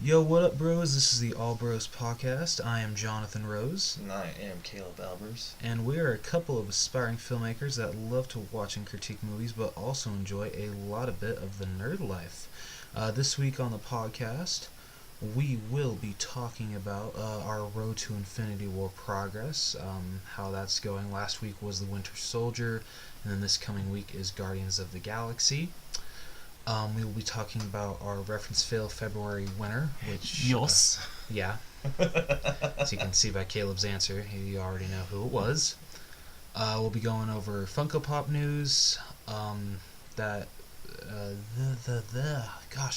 Yo, what up, bros? This is the All Bros Podcast. I am Jonathan Rose. And I am Caleb Albers. And we are a couple of aspiring filmmakers that love to watch and critique movies, but also enjoy a lot of bit of the nerd life. This week on the podcast, we will be talking about our Road to Infinity War progress, how that's going. Last week was The Winter Soldier, and then this coming week is Guardians of the Galaxy. We will be talking about our reference fail February winner, which... Yes. Yeah. As you can see by Caleb's answer, you already know who it was. We'll be going over Funko Pop news, gosh,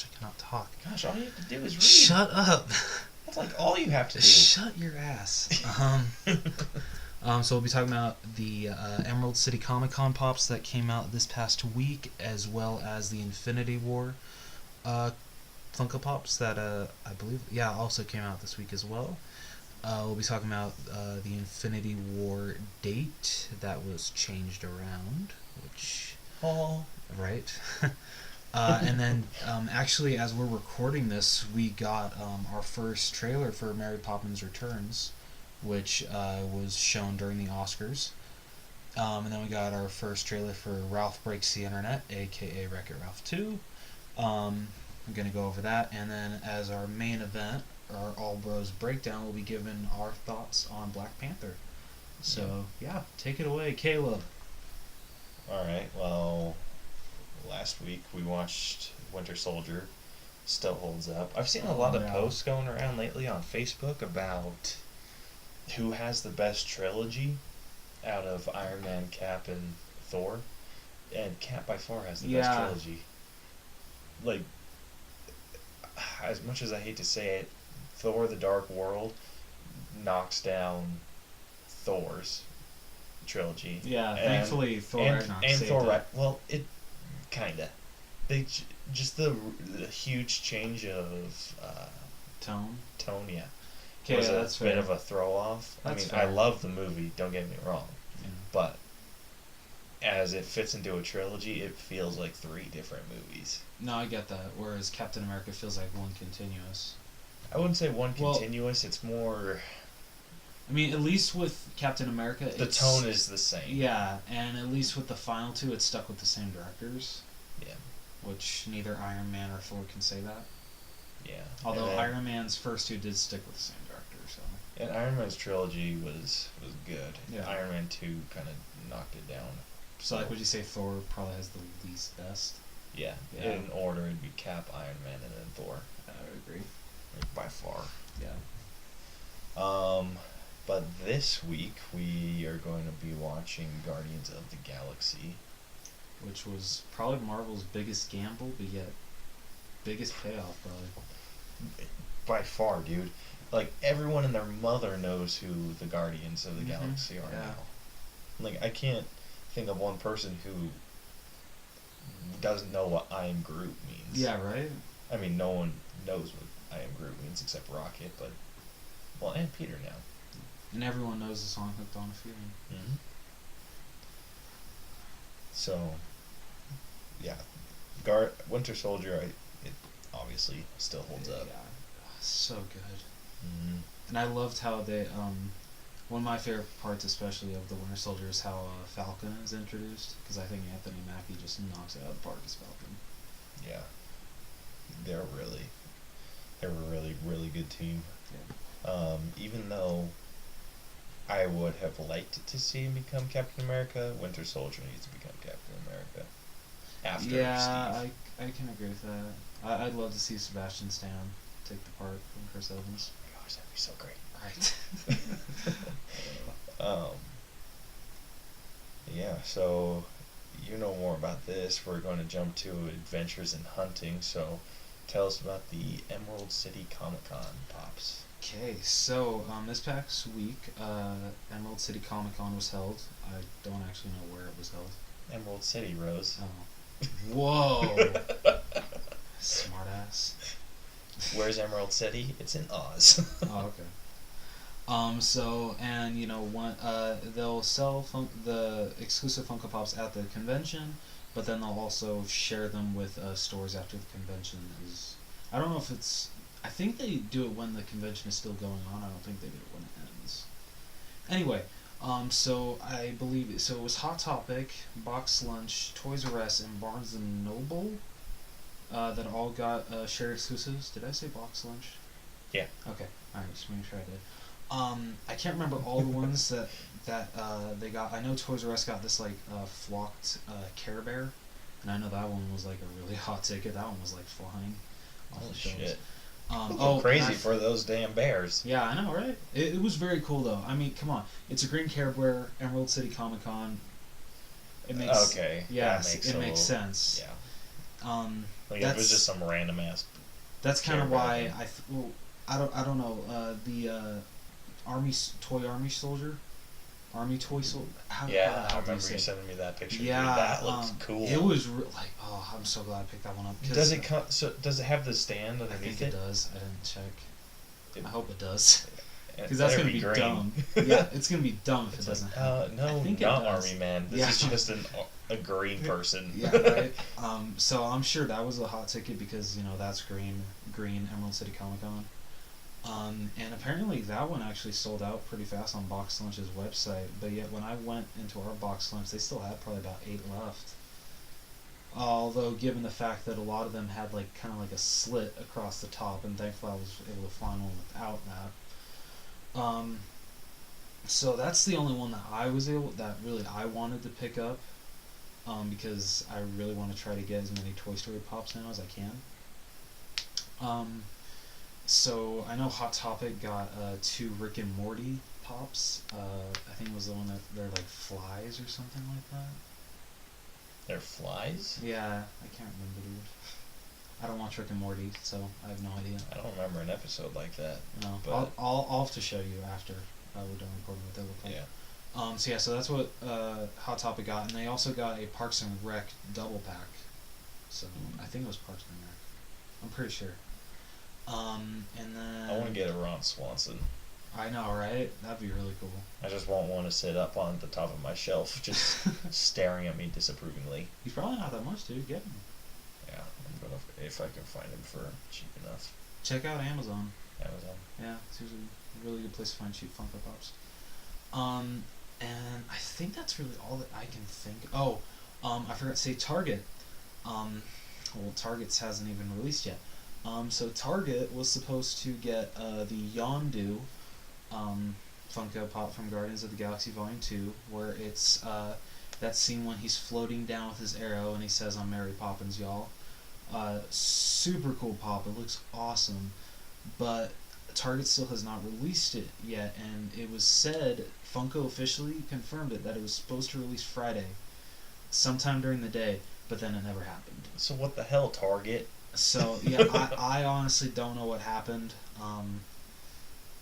I cannot talk. Gosh, all you have to do is read. Shut up. That's like all you have to do. Shut your ass. So we'll be talking about the Emerald City Comic Con pops that came out this past week, as well as the Infinity War Funko Pops that I believe, also came out this week as well. We'll be talking about the Infinity War date that was changed around, which... Oh. Right. And then, actually, as we're recording this, we got our first trailer for Mary Poppins Returns, which was shown during the Oscars. And then we got our first trailer for Ralph Breaks the Internet, aka Wreck-It Ralph 2. I'm going to go over that. And then as our main event, our All Bros Breakdown, we'll be giving our thoughts on Black Panther. So, yeah, take it away, Caleb. Alright, well, last week we watched Winter Soldier. Still holds up. I've seen a lot of posts going around lately on Facebook about who has the best trilogy out of Iron Man, Cap, and Thor. And Cap by far has the best trilogy. Like, as much as I hate to say it, Thor the Dark World knocks down Thor's trilogy. Yeah, thankfully Thor and Thor, it. Well, it kinda. They just the huge change of Tone, yeah. Okay, was that's a bit fair. of a throw off. That's I fair. love the movie, don't get me wrong. Yeah. But as it fits into a trilogy, it feels like three different movies. No, I get that. Whereas Captain America feels like one continuous. I wouldn't say one continuous, it's more... I mean, at least with Captain America, the tone is the same. Yeah, and at least with the final two, it's stuck with the same directors. Yeah. Which neither Iron Man or Thor can say that. Yeah. Although Iron Man's first two did stick with the same director, so... And Iron Man's trilogy was good. Yeah. Iron Man 2 kind of knocked it down. So, like, would you say Thor probably has the least best? Yeah. In order, it'd be Cap, Iron Man, and then Thor. I would agree. By far. Yeah. But this week, we are going to be watching Guardians of the Galaxy. Which was probably Marvel's biggest gamble, but yet biggest payoff, probably. By far, dude. Like, everyone and their mother knows who the Guardians of the Galaxy are now. Like, I can't think of one person who doesn't know what I Am Groot means. Yeah, right? I mean, no one knows what I Am Groot means except Rocket, but... Well, and Peter now. And everyone knows the song Hooked on a Feeling. Mm-hmm. So, yeah. Winter Soldier, it obviously still holds up. Yeah, so good. Mm-hmm. And I loved how they, one of my favorite parts especially of the Winter Soldier is how Falcon is introduced, because I think Anthony Mackie just knocks it out of the park as Falcon. Yeah. They're a really, really good team. Yeah. Even though I would have liked to see him become Captain America, Winter Soldier needs to become Captain America. After Steve. I can agree with that. I'd love to see Sebastian Stan take the part from Chris Evans. Oh my gosh, that'd be so great. Right. Yeah, so you know more about this. We're going to jump to Adventures in Hunting, so tell us about the Emerald City Comic Con pops. Okay, so this past week, Emerald City Comic Con was held. I don't actually know where it was held. Emerald City, Rose. Oh. Whoa! Smartass. Where's Emerald City? It's in Oz. Oh, okay. They'll sell the exclusive Funko Pops at the convention, but then they'll also share them with stores after the convention is. I don't know if it's. I think they do it when the convention is still going on. I don't think they do it when it ends. Anyway, so I believe so. It was Hot Topic, Box Lunch, Toys R Us, and Barnes and Noble that all got shared exclusives. Did I say Box Lunch? Yeah. Okay. All right. Just making sure I did. I can't remember all the ones that they got. I know Toys R Us got this like flocked Care Bear, and I know that one was like a really hot ticket. That one was like flying off Holy the shelves. shit. Oh, Crazy for those damn bears. Yeah, I know, right? It was very cool though. I mean, come on, it's a green Care Bear, Emerald City Comic Con. It makes Okay. Yeah, it makes sense. Yeah. Like if it was just some random ass. That's kind of Care why Bear. I don't know the Army Soldier. Army toy soldier. Yeah, I remember you sending me that picture. Yeah, dude. That looks cool. It was like, oh, I'm so glad I picked that one up. Does it come? So does it have the stand underneath I think it does. I didn't check. I hope it does. Because that's gonna be green. dumb. Yeah, it's gonna be dumb if it Like, doesn't. Have no, not Army Man. This is just a green person. Yeah, right. So I'm sure that was a hot ticket because that's green Emerald City Comic Con. And apparently that one actually sold out pretty fast on Box Lunch's website. But yet when I went into our Box Lunch, they still had probably about 8 left. Although given the fact that a lot of them had like kind of like a slit across the top, and thankfully I was able to find one without that. So that's the only one that I wanted to pick up. Because I really want to try to get as many Toy Story Pops now as I can. So I know Hot Topic got 2 Rick and Morty Pops. I think it was the one that they're like flies or something like that. They're flies? Yeah, I can't remember, dude. I don't watch Rick and Morty, so I have no idea. I don't remember an episode like that. No, but I'll have to show you after we're done recording what they look like. Yeah. So that's what Hot Topic got, and they also got a Parks and Rec double pack. So I think it was Parks and Rec. I'm pretty sure. And then I want to get a Ron Swanson. I know, right? That'd be really cool. I just won't want to sit up on the top of my shelf, just staring at me disapprovingly. He's probably not that much, dude. Get him. Yeah, I'm gonna if I can find him for cheap enough. Check out Amazon. Amazon. Yeah, it's usually a really good place to find cheap Funko Pops. And I think that's really all that I can think. Oh, I forgot to say Target. Well, Target's hasn't even released yet. So Target was supposed to get the Yondu Funko Pop from Guardians of the Galaxy Volume 2, where it's that scene when he's floating down with his arrow and he says, "I'm Mary Poppins, y'all." Super cool pop. It looks awesome. But Target still has not released it yet, and it was said, Funko officially confirmed it, that it was supposed to release Friday, sometime during the day, but then it never happened. So what the hell, Target? So, yeah, I honestly don't know what happened.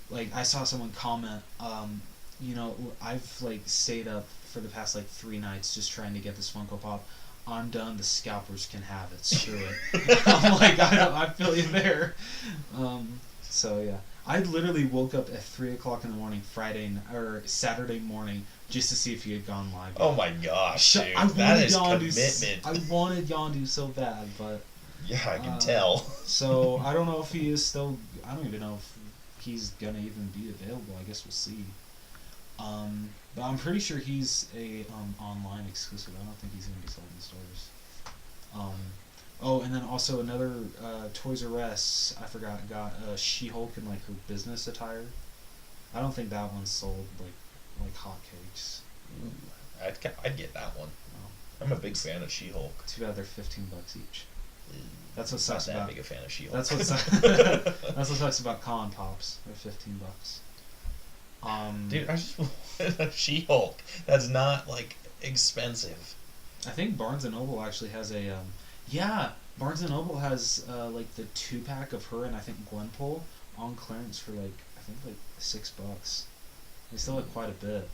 Like, I saw someone comment, I've, like, stayed up for the past, like, 3 nights just trying to get this Funko Pop. I'm done, the scalpers can have it, screw it. I'm like, I feel you there. So, yeah. I literally woke up at 3 o'clock in the morning, Saturday morning, just to see if he had gone live. Oh my gosh, dude. That is commitment. I wanted Yondu so bad, but... Yeah, I can tell. So, I don't know if he is still... I don't even know if he's gonna even be available. I guess we'll see. But I'm pretty sure he's a online exclusive. I don't think he's gonna be sold in stores. Oh, and then also another Toys R Us, I forgot, got She-Hulk in like her business attire. I don't think that one's sold like hotcakes. I'd get that one. No. I'm a big fan of She-Hulk. Too bad they're $15 each. That's what sucks Not that about. big a fan of She-Hulk. That's what sucks about Con Pops. They're $15. Dude, I just wanted a She-Hulk. That's not like expensive. I think Barnes and Noble actually has a Barnes and Noble has like the 2-pack of her and I think Gwenpool on clearance for like $6. They still have quite a bit.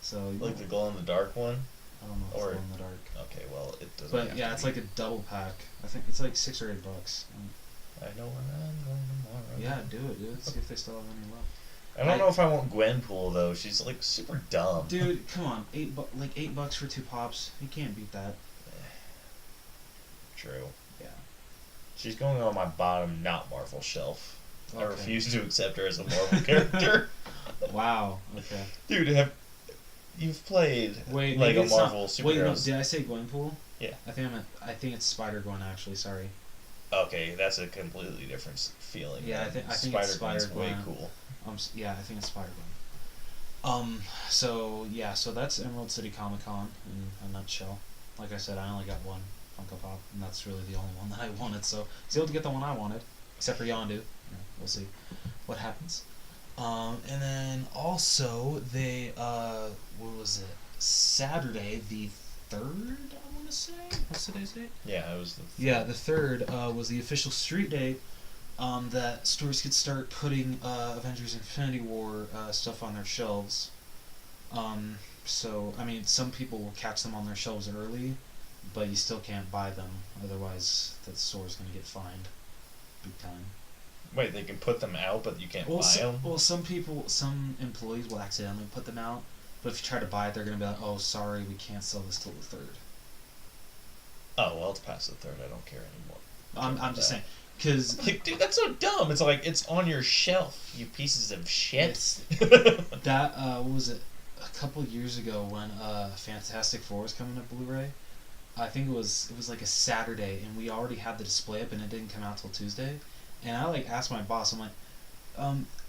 So like the glow in the dark one? I don't know if it's glow in the dark. Okay, well it doesn't. But yeah, it's like a double pack. I think it's like $6 or $8. I know where I'm going tomorrow. Yeah, do it, dude. See if they still have any left. I don't know if I want Gwenpool though. She's like super dumb. Dude, come on, $8 for 2 pops. You can't beat that. True. Yeah. She's going on my bottom not Marvel shelf. I Okay. refuse to accept her as a Marvel character. Wow. Okay. Dude, you've played Wait, maybe Lego it's Marvel not. Wait, no. superheroes? Did I say Gwenpool? Yeah. I think it's Spider Gwen actually. Sorry. Okay, that's a completely different feeling. Yeah, then. I think it's Spider-Gwen's Spider way Gwen. cool. Yeah, I think it's Spider Gwen. So yeah, so that's Emerald City Comic Con in a nutshell. Like I said, I only got one Funko Pop, and that's really the only one that I wanted. So I was able to get the one I wanted, except for Yondu. Yeah, we'll see what happens. And then also they what was it? Saturday the 3rd, I want to say. What's today's date? Yeah, it was the. Yeah, the 3rd was the official street date that stores could start putting Avengers Infinity War stuff on their shelves. So, I mean, some people will catch them on their shelves early, but you still can't buy them. Otherwise, the store's going to get fined big time. Wait, they can put them out, but you can't buy them? Well, some employees will accidentally put them out, but if you try to buy it, they're going to be like, oh, sorry, we can't sell this till the 3rd. Oh, well, it's past the 3rd. I don't care anymore. I'm just saying. Cause like, dude, that's so dumb. It's like, it's on your shelf, you pieces of shit. That, what was it? A couple years ago when Fantastic Four was coming to Blu-ray, I think it was like a Saturday, and we already had the display up, and it didn't come out till Tuesday. And I like asked my boss, I'm like,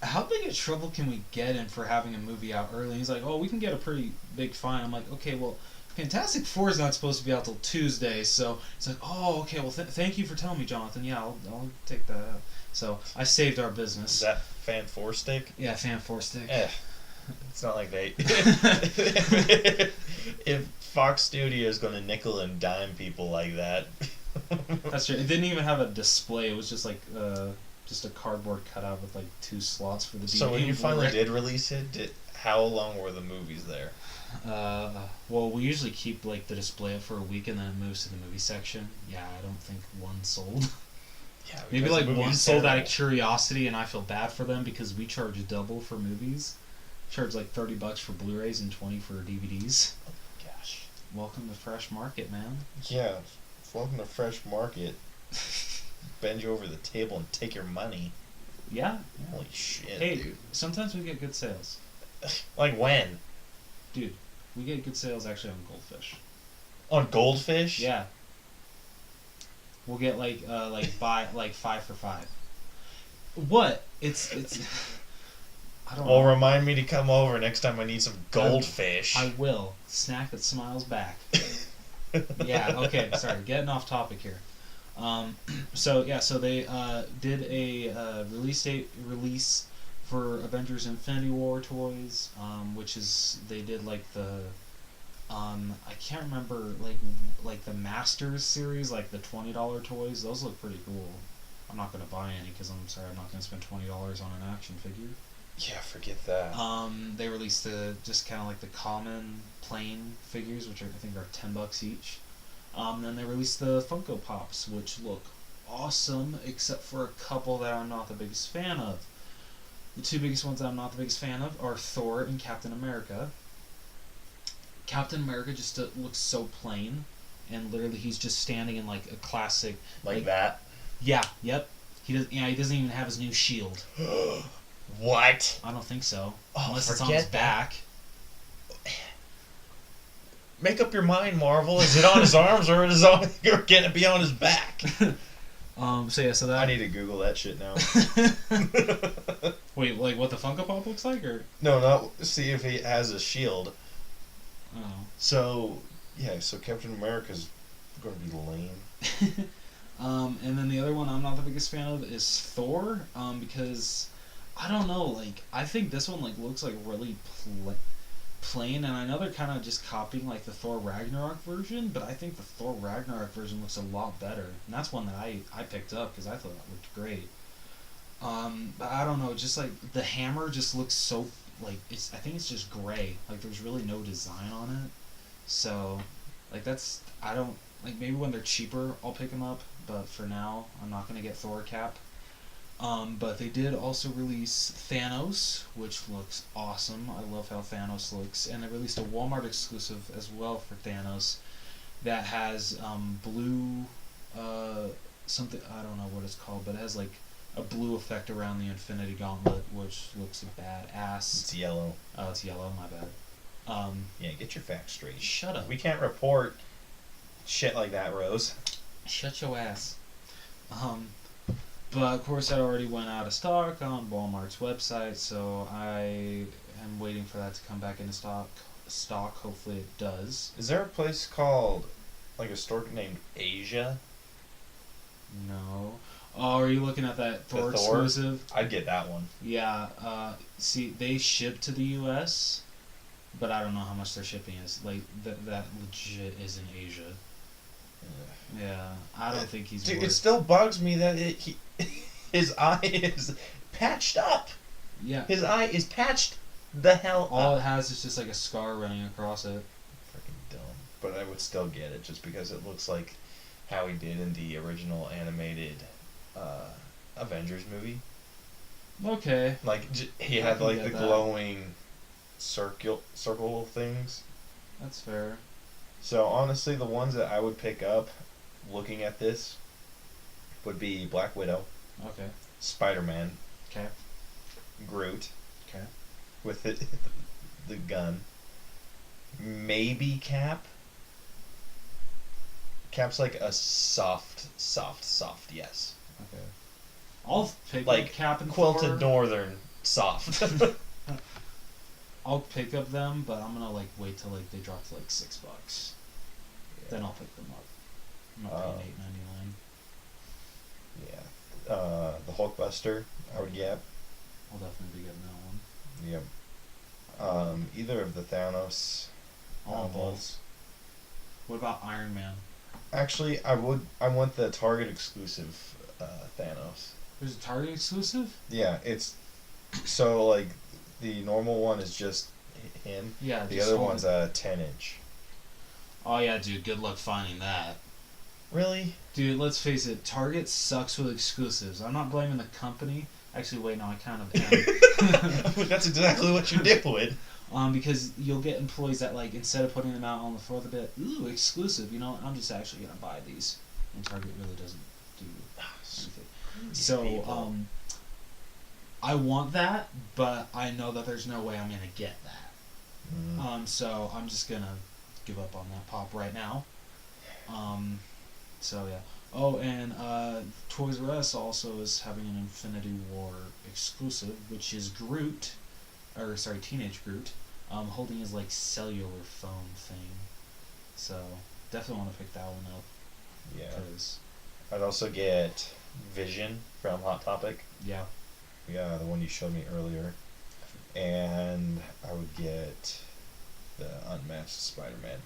how big a trouble can we get in for having a movie out early? And he's like, oh, we can get a pretty big fine. I'm like, okay, well, Fantastic Four is not supposed to be out till Tuesday, so it's like, oh, okay, well, thank you for telling me, Jonathan. Yeah, I'll take that out. So I saved our business. Is that Fan 4 stick? Yeah, Fan 4 stick. It's not like they. If Fox Studio is going to nickel and dime people like that. That's true. It didn't even have a display. It was just like just a cardboard cutout with like 2 slots for the DVD. So when you finally did release it, how long were the movies there? Well, we usually keep like the display up for a week and then it moves to the movie section. Yeah, I don't think one sold. Yeah, maybe like one sold out of curiosity, and I feel bad for them because we charge double for movies. Charge like $30 for Blu-rays and 20 for DVDs. Oh gosh. Welcome to Fresh Market, man. Yeah, welcome to Fresh Market. Bend you over the table and take your money. Yeah. Holy shit, hey, dude. Sometimes we get good sales. Like when? Dude, we get good sales actually on Goldfish. On Goldfish? Yeah. We'll get buy 5 for 5. What? It's I don't know. Well, remind me to come over next time I need some goldfish. I will. Snack that smiles back. Yeah, okay, sorry, getting off topic here. So they did a release for Avengers Infinity War toys, which is they did like the I can't remember like the Masters series, like the $20 toys. Those look pretty cool. I'm not gonna buy any because I'm sorry, I'm not gonna spend $20 on an action figure. Yeah, forget that. They released just kind of like the common plain figures, which I think are $10 each. Then they released the Funko Pops, which look awesome, except for a couple that I'm not the biggest fan of. The 2 biggest ones that I'm not the biggest fan of are Thor and Captain America. Captain America just looks so plain, and literally he's just standing in like a classic like that. Yeah. Yep. He doesn't even have his new shield. What? I don't think so. Oh, unless it's on his back. Make up your mind, Marvel. Is it on his arms or can it be on his back? So that I need to Google that shit now. Wait, like what the Funko Pop looks like, or no, not see if he has a shield. Oh. So Captain America's going to be lame. And then the other one I'm not the biggest fan of is Thor, because I don't know, like I think this one like looks like really plain, and I know they're kind of just copying like the Thor Ragnarok version, but I think the Thor Ragnarok version looks a lot better, and that's one that I picked up because I thought that looked great. But I don't know, just like the hammer just looks so like I think it's just gray, like there's really no design on it, so like I don't like, maybe when they're cheaper I'll pick them up, but for now I'm not gonna get Thor Cap. But they did also release Thanos, which looks awesome. I love how Thanos looks. And they released a Walmart exclusive as well for Thanos that has blue, something, I don't know what it's called, but it has like a blue effect around the Infinity Gauntlet, which looks badass. It's yellow. Oh, it's yellow. My bad. Yeah, get your facts straight. Shut up. We can't report shit like that, Rose. Shut your ass. But of course, that already went out of stock on Walmart's website, so I am waiting for that to come back into stock. Hopefully, it does. Is there a place called, like a store named Asia? No. Oh, are you looking at that Thor The Thor? exclusive? I'd get that one. Yeah. See, they ship to the U.S., but I don't know how much their shipping is. Like that legit is in Asia. Yeah, I don't think he's. Dude, worth... it still bugs me that his eye is patched up. Yeah. His eye is patched the hell All up. it has is just like a scar running across it. Freaking dumb. But I would still get it just because it looks like how he did in the original animated Avengers movie. Okay. Like he I had can like get the that. glowing circle things. That's fair. So honestly, the ones that I would pick up, looking at this, would be Black Widow, Okay. Spider-Man, Okay. Groot, Okay. with the gun, maybe Cap. Cap's like a soft yes. Okay. I'll pick Like up Cap and quilted Thor. northern soft. I'll pick up them, but I'm gonna like wait till like they drop to like $6. Then I'll pick them up. I'm not paying $8.99. Yeah. The Hulkbuster, I would get. I'll definitely be getting that one. Yep. Either of the Thanos. I want ones. both. What about Iron Man? Actually, I want the Target exclusive Thanos. There's a Target exclusive? Yeah, it's so like the normal one is just him. Yeah. The just other hold one's it. a 10-inch. Oh yeah, dude. Good luck finding that. Really? Dude, let's face it. Target sucks with exclusives. I'm not blaming the company. Actually, wait, no, I kind of am. That's exactly what you did with. Because you'll get employees that like instead of putting them out on the floor, they'll be like, "Ooh, exclusive." You know, I'm just actually gonna buy these, and Target really doesn't do anything. So, I want that, but I know that there's no way I'm gonna get that. Mm. So I'm just gonna give up on that pop right now. So yeah. Oh, and Toys R Us also is having an Infinity War exclusive, which is Groot, or sorry, Teenage Groot, holding his like cellular phone thing. So definitely want to pick that one up. Yeah. 'Cause, I'd also get Vision from Hot Topic. yeah. Yeah, the one you showed me earlier. And I would get the Unmatched Spider-Man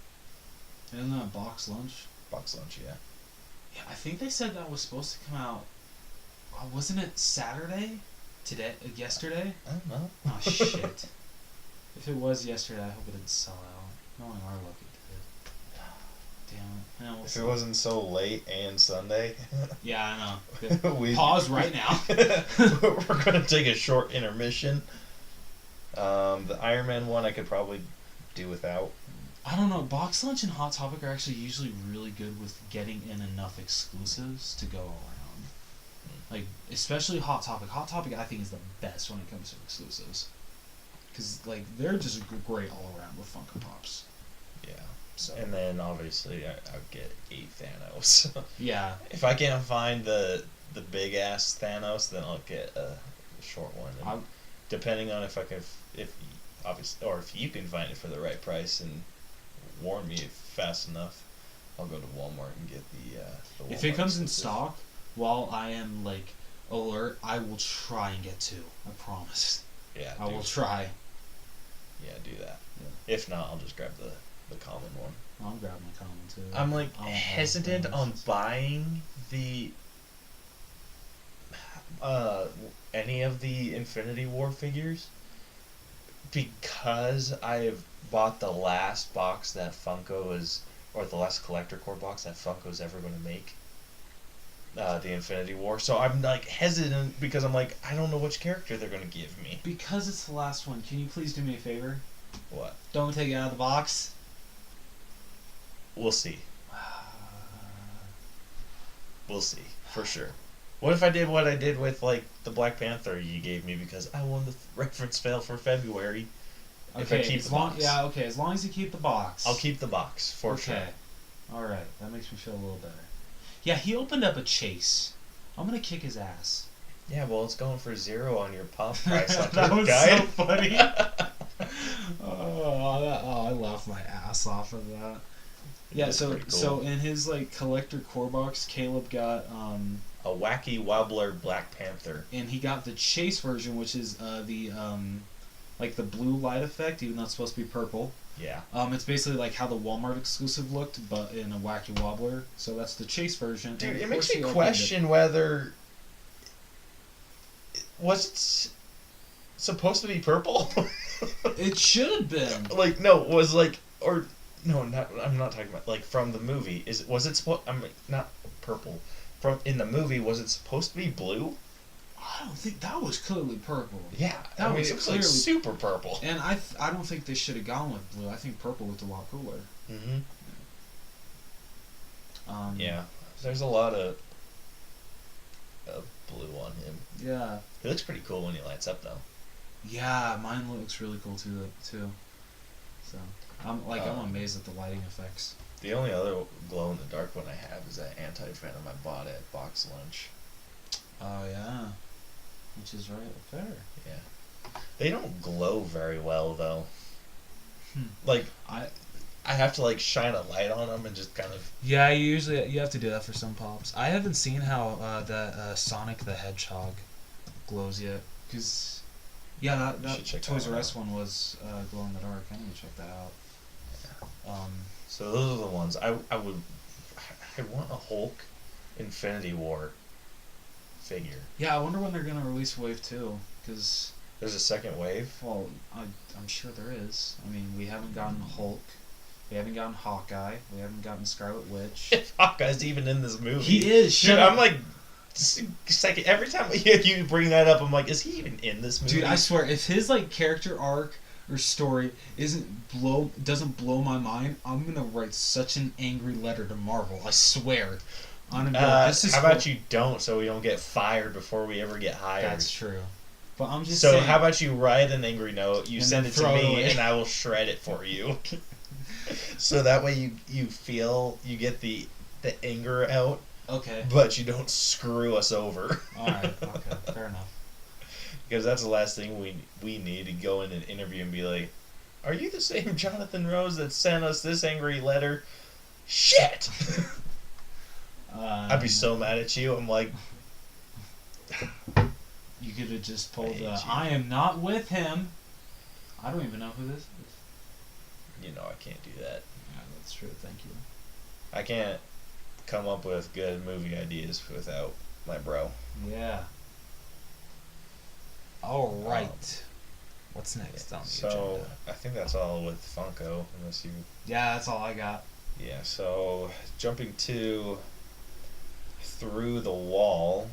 And that box lunch. box lunch. Yeah. Yeah, I think they said that was supposed to come out. Wasn't it Saturday? Today? Yesterday? I don't know. Oh shit! If it was yesterday, I hope it didn't sell out. Knowing our luck, it did. Damn it! Yeah, we'll If see. it wasn't so late and Sunday, Yeah, I know. we Pause right now. we're gonna take a short intermission. The Iron Man one I could probably do without. I don't know. Box Lunch and Hot Topic are actually usually really good with getting in enough exclusives to go around. Like, especially Hot Topic. Hot Topic, I think, is the best when it comes to exclusives. Because, like, they're just great all around with Funko Pops. Yeah. So. And then obviously I would get a Thanos. Yeah. If I can't find the big ass Thanos, then I'll get a short one. And depending on if I can, if obviously, or if you can find it for the right price and warn me fast enough, I'll go to Walmart and get the Walmart If it comes in exclusive. stock, while I am, like, alert, I will try and get two. I promise. Yeah, I will try. Yeah, do that. Yeah. If not, I'll just grab the common one. I'll grab my common, too. I'm like I don't have hesitant on Thanos. buying the any of the Infinity War figures because I've bought the last box that Funko is, or the last collector core box that Funko's ever going to make. The Infinity War. So I'm like hesitant because I'm like, I don't know which character they're going to give me. Because it's the last one, can you please do me a favor? What? Don't take it out of the box. We'll see. We'll see. For sure. What if I did what I did with like the Black Panther you gave me because I won the reference fail for February? If I Okay, keep as the long box, yeah, okay, as long as you keep the box. I'll keep the box for Okay. sure. All right, that makes me feel a little better. Yeah, he opened up a chase. I'm gonna kick his ass. Yeah, well, it's going for 0 on your pop price on That was guide. so funny. I laughed my ass off of that. Yeah, That's so pretty cool. so in his like collector core box, Caleb got A wacky wobbler Black Panther. and he got the chase version, which is the like the blue light effect, even though it's supposed to be purple. Yeah. It's basically like how the Walmart exclusive looked, but in a wacky wobbler. So that's the chase version. Dude, And it of makes course me he opened question whether was it supposed to be purple? It should have been. Like no, was like or no, not I'm not talking about like from the movie. Was it supposed? I'm not purple. From in the movie, was it supposed to be blue? I don't think that was clearly purple. Yeah, That I mean was it was clearly like super purple. And I don't think they should have gone with blue. I think purple looked a lot cooler. Mm-hmm. Yeah. There's a lot of blue on him. Yeah. He looks pretty cool when he lights up though. Yeah, mine looks really cool too. So I'm amazed at the lighting effects. The only other glow in the dark one I have is that anti-venom I bought at Box Lunch. Oh yeah, which is right there. Yeah, they don't glow very well though. Like I have to like shine a light on them and just kind of. Yeah, you have to do that for some pops. I haven't seen how that Sonic the Hedgehog glows yet, because that Toys R Us one was glow in the dark. I need to check that out. So those are the ones I want a Hulk Infinity War figure. Yeah, I wonder when they're gonna release Wave 2, because There's a second wave. well, I'm sure there is. I mean, we haven't gotten Hulk, we haven't gotten Hawkeye, we haven't gotten Scarlet Witch. If Hawkeye's even in this movie. He is. Dude, I'm like, second every time you bring that up, I'm like, is he even in this movie? Dude, I swear, if his like character arc or story doesn't blow my mind, I'm gonna write such an angry letter to Marvel. I swear. I'm gonna be like, this is how about you don't, so we don't get fired before we ever get hired? That's true. But I'm just so saying. how about you write an angry note, you And send then it to throw it me, away. and I will shred it for you. So that way you feel you get the anger out, Okay. but you don't screw us over. Alright, okay, fair enough. Because that's the last thing we need to go in an interview and be like, are you the same Jonathan Rose that sent us this angry letter? Shit! I'd be so mad at you. I'm like, You could have just pulled hate you. I am not with him. I don't even know who this is. you know, I can't do that. Yeah, that's true, thank you. I can't come up with good movie ideas without my bro. Yeah. Alright. What's next on the So agenda? I think that's all with Funko, unless you. Yeah, that's all I got. Yeah. So jumping to Through the Wall.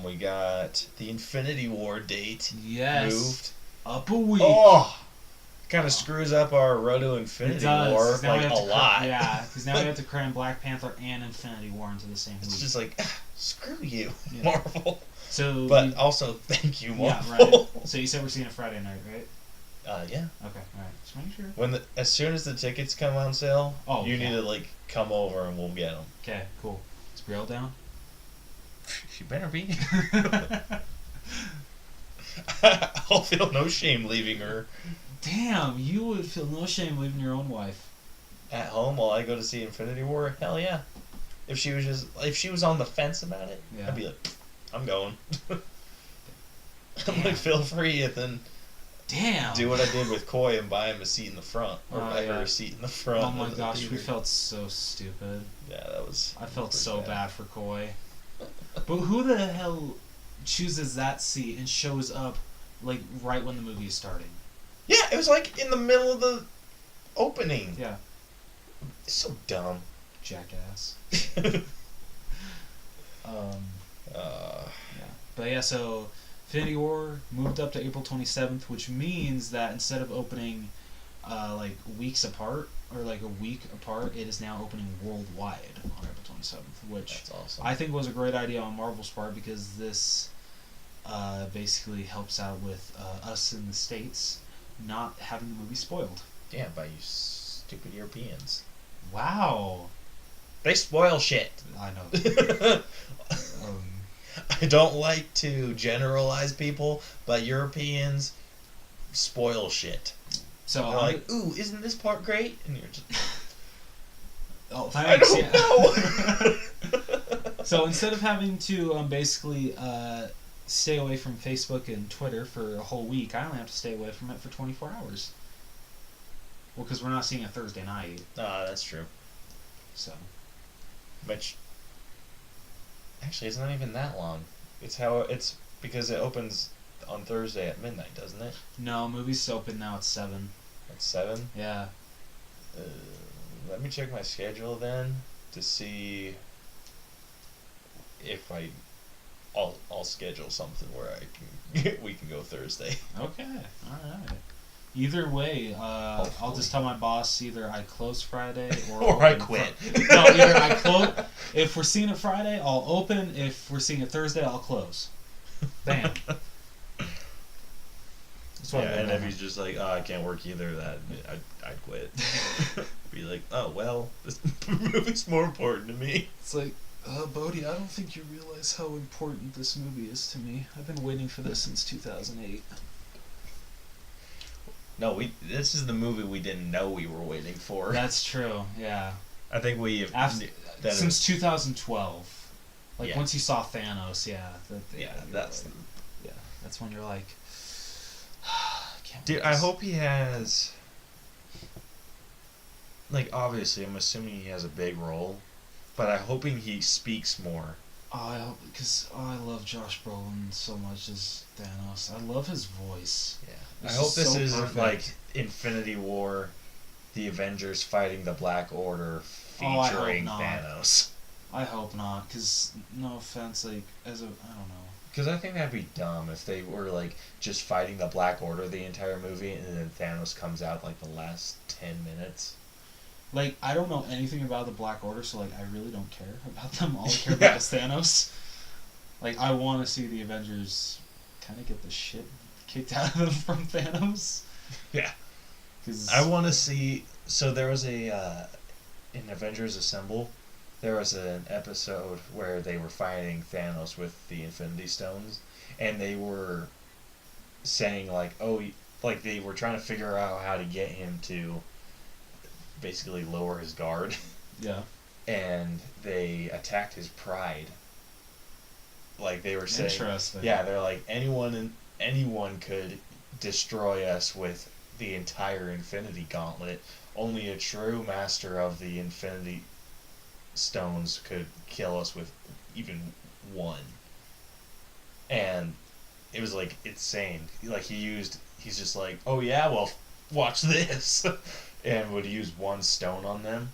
We got the Infinity War date Yes. moved. Up a week. Oh, kind of screws up our Road to Infinity It does. War 'Cause now we like have a to lot. Yeah, because now we have to cram Black Panther and Infinity War into the same week. It's just like screw you, Yeah. Marvel. So, But also thank you, yeah, Marvel. right. So you said we're seeing it Friday night, right? Yeah. Okay, alright. Just making sure. When as soon as the tickets come on sale, Oh, you yeah. need to like come over and we'll get them. Okay, cool. Is Brielle down? She better be. I'll feel no shame leaving her Damn, you would feel no shame leaving your own wife. at home while I go to see Infinity War. Hell yeah. If she was on the fence about it, Yeah. I'd be like, I'm going. I'm Damn. like, feel free, and then Damn. do what I did with Coy and buy him a seat in the front, or Oh, buy her yeah. a seat in the front. Oh my of the gosh, we theater. felt so stupid. Yeah, that was. I felt pretty so bad for Coy. But who the hell chooses that seat and shows up like right when the movie is starting? Yeah, it was like in the middle of the opening. Yeah. It's so dumb. Jackass. Uh, Yeah. But yeah, so Infinity War moved up to April 27th, which means that instead of opening like weeks apart, or like a week apart, it is now opening worldwide on April 27th, which That's awesome. I think was a great idea on Marvel's part because this basically helps out with us in the States not having the movie spoiled. Yeah, by you stupid Europeans. Wow. They spoil shit. I know. um, I don't like to generalize people, but Europeans spoil shit. so They're like, ooh, isn't this part great? And you're just... oh, I thanks. don't know! So instead of having to basically stay away from Facebook and Twitter for a whole week, I only have to stay away from it for 24 hours. Well, because we're not seeing it Thursday night. That's true. So. Which... Actually, it's not even that long. It's because it opens on Thursday at midnight, doesn't it? No, movies open now at 7. At 7? Yeah. Let me check my schedule then to see if I'll schedule something where we can go Thursday. Okay. All right. Either way, I'll just tell my boss either I close Friday or I quit. No, either I close. If we're seeing it Friday, I'll open. If we're seeing it Thursday, I'll close. Bam. That's what And if he's just like, oh, I can't work either, I'd quit. Be like, oh well, this movie's more important to me. It's like, Bodhi, I don't think you realize how important this movie is to me. I've been waiting for this since 2008. No, this is the movie we didn't know we were waiting for. That's true. Yeah. I think since 2012. Like, yeah. once you saw Thanos, that's when you're like, dude, I hope he has, like, obviously, I'm assuming he has a big role, but I'm hoping he speaks more. I hope, because I love Josh Brolin so much as Thanos. I love his voice. Yeah. It's I hope this so isn't perfect. like Infinity War, the Avengers fighting the Black Order I hope featuring not. Thanos. I hope not, because, no offense, like, I don't know. Because I think that'd be dumb if they were, like, just fighting the Black Order the entire movie and then Thanos comes out, like, the last 10 minutes. Like, I don't know anything about the Black Order, so, like, I really don't care about them. All I care about is Thanos. Like, I want to see the Avengers kind of get the shit kicked out of them from Thanos. Yeah. Cause I want to see... So there was in Avengers Assemble, there was an episode where they were fighting Thanos with the Infinity Stones, and they were saying, like, like, they were trying to figure out how to get him to basically lower his guard. Yeah. And they attacked his pride. Like, they were saying... Interesting. Yeah, they're like, anyone could destroy us with the entire Infinity Gauntlet. Only a true master of the Infinity Stones could kill us with even one. And it was, like, insane. Like, he's just like, oh yeah, well, watch this. And would use one stone on them.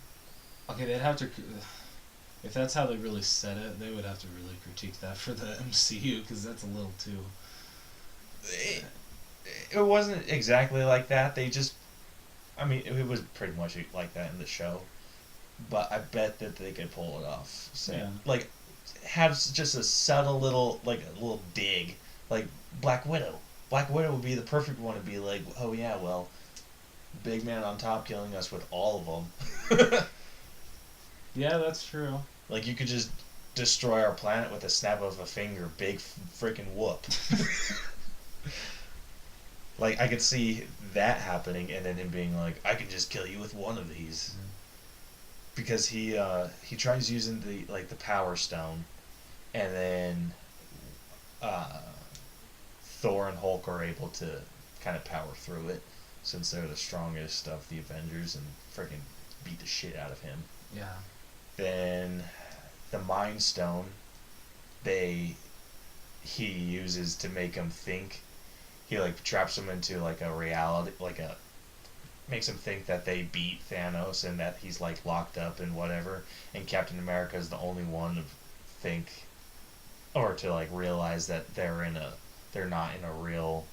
Okay, they'd have to... If that's how they really said it, they would have to really critique that for the MCU, because that's a little too... It wasn't exactly like that. They just... I mean, it was pretty much like that in the show. But I bet that they could pull it off. So, yeah. Like, have just a subtle little, like, a little dig. Like, Black Widow. Black Widow would be the perfect one to be like, oh yeah, well, big man on top killing us with all of them. Yeah, that's true. Like, you could just destroy our planet with a snap of a finger. Big freaking whoop. Like, I could see that happening, and then him being like, I can just kill you with one of these. Mm-hmm. Because he tries using the Power Stone, and then Thor and Hulk are able to kind of power through it, since they're the strongest of the Avengers, and freaking beat the shit out of him. Yeah. Then the Mind Stone, he uses to make him think. He, like, traps him into, like, a reality, makes him think that they beat Thanos and that he's, like, locked up and whatever. And Captain America is the only one to think, or to, like, realize that they're not in a real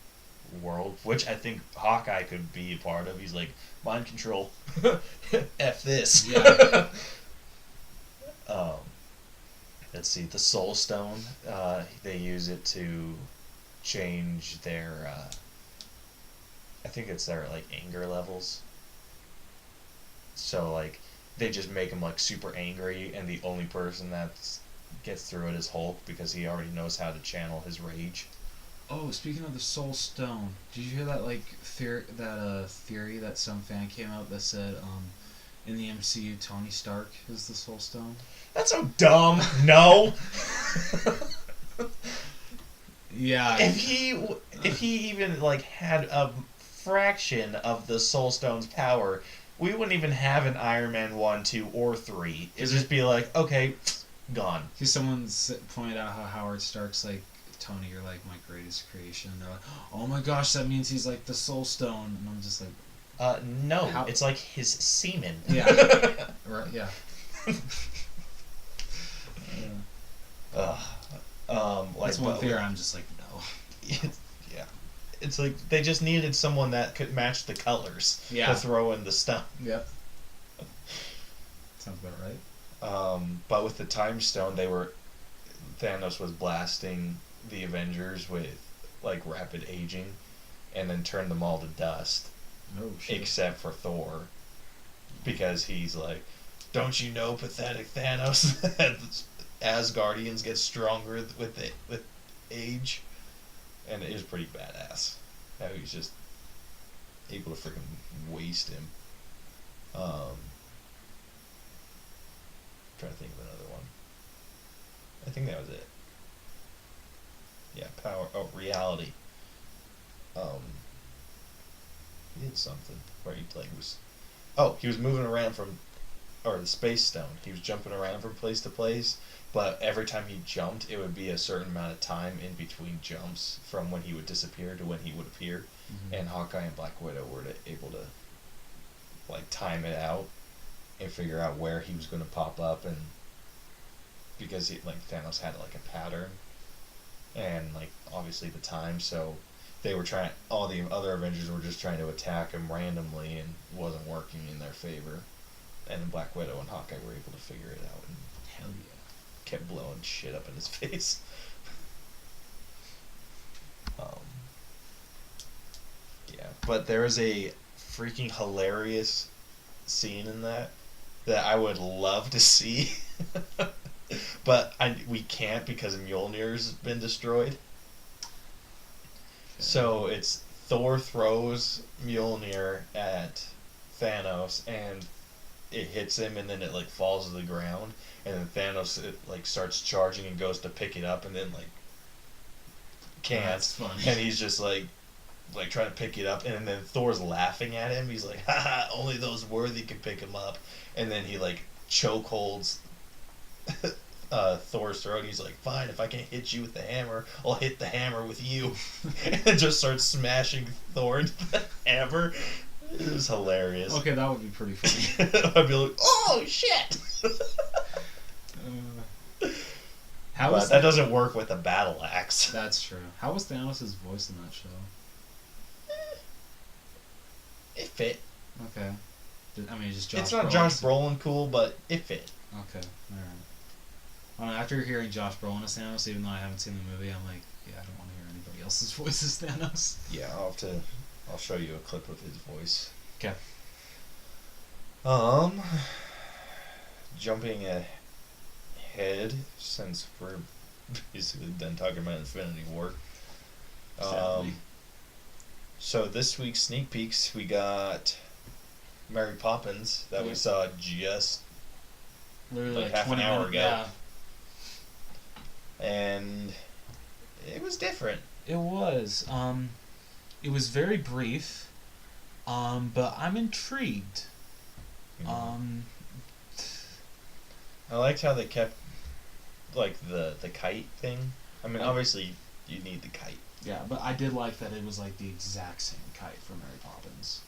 world, which I think Hawkeye could be a part of. He's like, mind control. F this. Yeah. um, let's see, the Soul Stone. They use it to change their. I think it's their like anger levels. So like, they just make him like super angry, and the only person that gets through it is Hulk because he already knows how to channel his rage. Oh, speaking of the Soul Stone, did you hear that theory that some fan came out that said in the MCU Tony Stark is the Soul Stone? That's so dumb. No. Yeah. If he even like had a fraction of the Soul Stone's power, we wouldn't even have an Iron Man 1, 2, or 3. It'd just be like, okay, gone. Because someone pointed out how Howard Stark's like, Tony, you're like my greatest creation. And they're like, oh my gosh, that means he's like the Soul Stone. And I'm just like, no, it's like his semen. Yeah. Right. Yeah. That's one theory. I'm just like, no. Yeah. It's like they just needed someone that could match the colors to throw in the stone. Yep. Sounds about right. But with the Time Stone, Thanos was blasting the Avengers with like rapid aging, and then turned them all to dust. Oh shit. Except for Thor, because he's like, don't you know, pathetic Thanos, that Asgardians get stronger with age, and it is pretty badass how he's just able to freaking waste him. Trying to think of another one. I think that was it. Yeah, power. Oh, reality. He did something where he like was. Oh, he was moving around or the Space Stone. He was jumping around from place to place, but every time he jumped, it would be a certain amount of time in between jumps from when he would disappear to when he would appear. Mm-hmm. And Hawkeye and Black Widow were able to like time it out and figure out where he was going to pop up, and because Thanos had like a pattern and like obviously the time, so they were trying. All the other Avengers were just trying to attack him randomly, and wasn't working in their favor. And then Black Widow and Hawkeye were able to figure it out, and hell yeah, kept blowing shit up in his face. Yeah, but there is a freaking hilarious scene in that I would love to see, but we can't because Mjolnir's been destroyed. So it's Thor throws Mjolnir at Thanos, and it hits him, and then it like falls to the ground, and then Thanos starts charging and goes to pick it up, and then like can't. That's funny. And he's just like trying to pick it up, and then Thor's laughing at him. He's like, haha, only those worthy can pick him up. And then he like chokeholds Thor's throat. He's like, fine, if I can't hit you with the hammer, I'll hit the hammer with you. And just starts smashing Thor into the hammer. It was hilarious. Okay, that would be pretty funny. I'd be like, oh shit! But that doesn't work with a battle axe. That's true. How was Thanos' voice in that show? It fit. Okay. I mean, just Josh It's not Brolin, Josh Brolin cool, but it fit. Okay, alright. After hearing Josh Brolin as Thanos, even though I haven't seen the movie, I'm like, yeah, I don't want to hear anybody else's voice as Thanos. Yeah, I'll show you a clip of his voice. Okay. Jumping ahead, since we're basically done talking about Infinity War. So this week's sneak peeks, we got Mary Poppins that we saw just literally like half an hour ago. Yeah. And it was different. It was. It was very brief, but I'm intrigued. Mm-hmm. I liked how they kept like the kite thing. I mean, obviously you need the kite. Yeah, but I did like that it was like the exact same kite from Mary Poppins.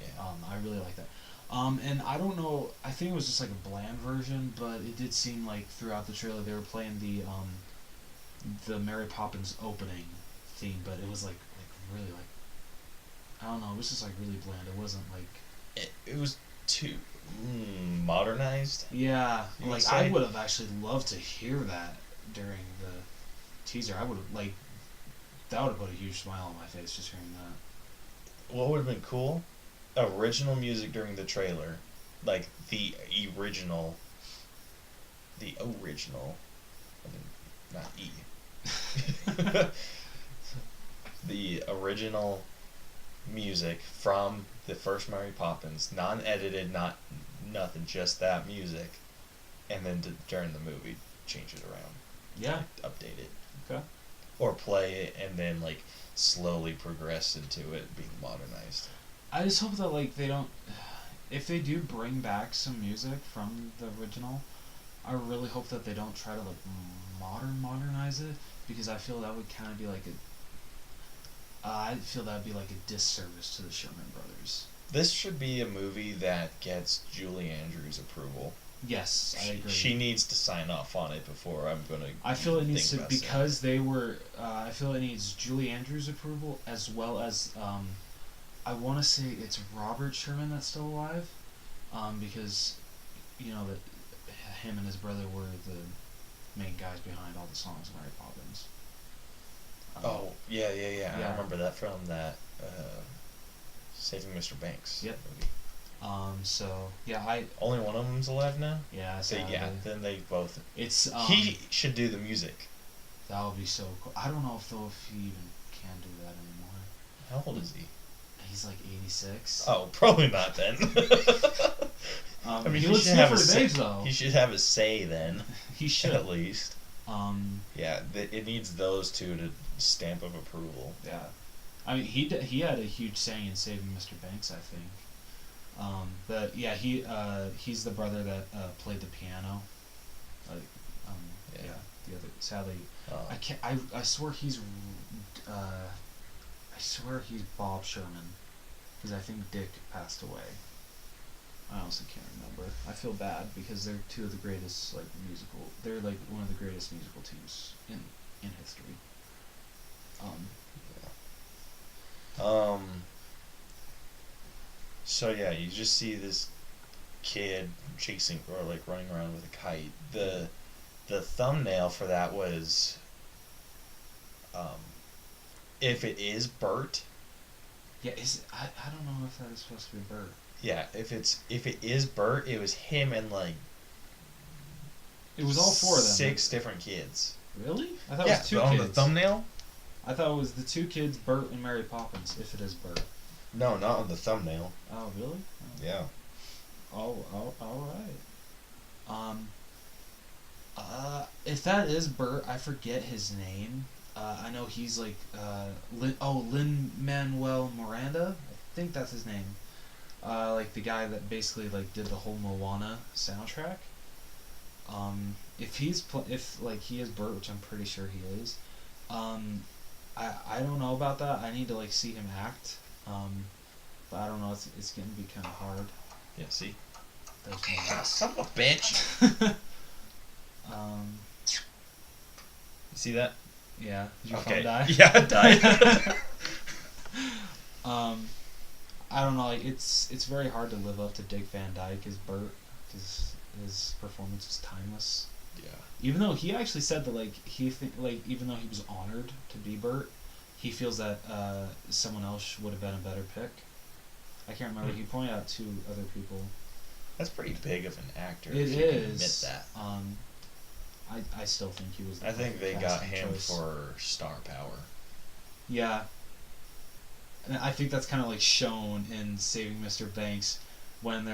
Yeah. I really like that. And I don't know, I think it was just like a bland version, but it did seem like throughout the trailer they were playing the Mary Poppins opening theme, but it was like really like I don't know. It was just like really bland. It wasn't like. It was too modernized. Yeah, You would like I say? would have actually loved to hear that during the teaser. I would have like that would have put a huge smile on my face just hearing that. What would have been cool? Original music during the trailer, like original, the original. I mean, not E. The original music from the first Mary Poppins, non-edited, not nothing, just that music, and then during the movie, change it around. Yeah. Like, update it. Okay. Or play it and then like slowly progress into it being modernized. I just hope that like they don't. If they do bring back some music from the original, I really hope that they don't try to like modernize it, because I feel that would kind of be like a. I feel that'd be like a disservice to the Sherman Brothers. This should be a movie that gets Julie Andrews' approval. Yes, I agree. She needs to sign off on it before I'm gonna. I feel it needs think to, about because they were. I feel it needs Julie Andrews' approval, as well as I want to say it's Robert Sherman that's still alive, because you know that him and his brother were the main guys behind all the songs of Mary Poppins. Oh yeah. I Yeah. remember that from that Saving Mr. Banks. Yep. Movie. So yeah, I Only one of them's alive now. yeah, So sadly. yeah, then they both. It's He should do the music. that would be so cool. I don't know if he even can do that anymore. How old is he? He's like 86. Oh, probably not then. I mean, he he looks should good have for a his say. age though. He should have a say then. He should. At least. Um, Yeah, it needs those two to stamp of approval. yeah. I mean, he had a huge saying in Saving Mr. Banks, I think. But yeah, he's the brother that played the piano. Like, Yeah. yeah. The other, sadly, Oh. I can't. I swear he's. I swear he's Bob Sherman, because I think Dick passed away. I honestly can't remember. I feel bad because they're two of the greatest musical. They're like one of the greatest musical teams in history. So yeah, you just see this kid chasing or like running around with a kite. The thumbnail for that was, if it is Bert. Yeah, I don't know if that is supposed to be Bert. Yeah, if it is Bert, it was him and like. It was all four of them. 6 different kids. Really? I thought Yeah, it was two on kids. the thumbnail. I thought it was the two kids, Bert and Mary Poppins. If it is Bert. No, not on the thumbnail. Oh really? Yeah. Oh, all right. If that is Bert, I forget his name. I know he's like Lin-Manuel Miranda. I think that's his name. Like the guy that basically like did the whole Moana soundtrack. If he is Bert, which I'm pretty sure he is. I don't know about that. I need to like see him act. But I don't know. It's gonna be kind of hard. Yeah. See. There's no Son of a bitch. You see that? Yeah. Did your Okay. phone die? Yeah, it died. I don't know. Like, it's very hard to live up to Dick Van Dyke as Bert, because his performance is timeless. Yeah. Even though he actually said that even though he was honored to be Bert, he feels that someone else would have been a better pick. I can't remember. He pointed out 2 other people. That's pretty big of an actor. It if you can is. admit that. I still think he was. I think they got casting him choice. for star power. Yeah. And I think that's kind of like shown in Saving Mr. Banks when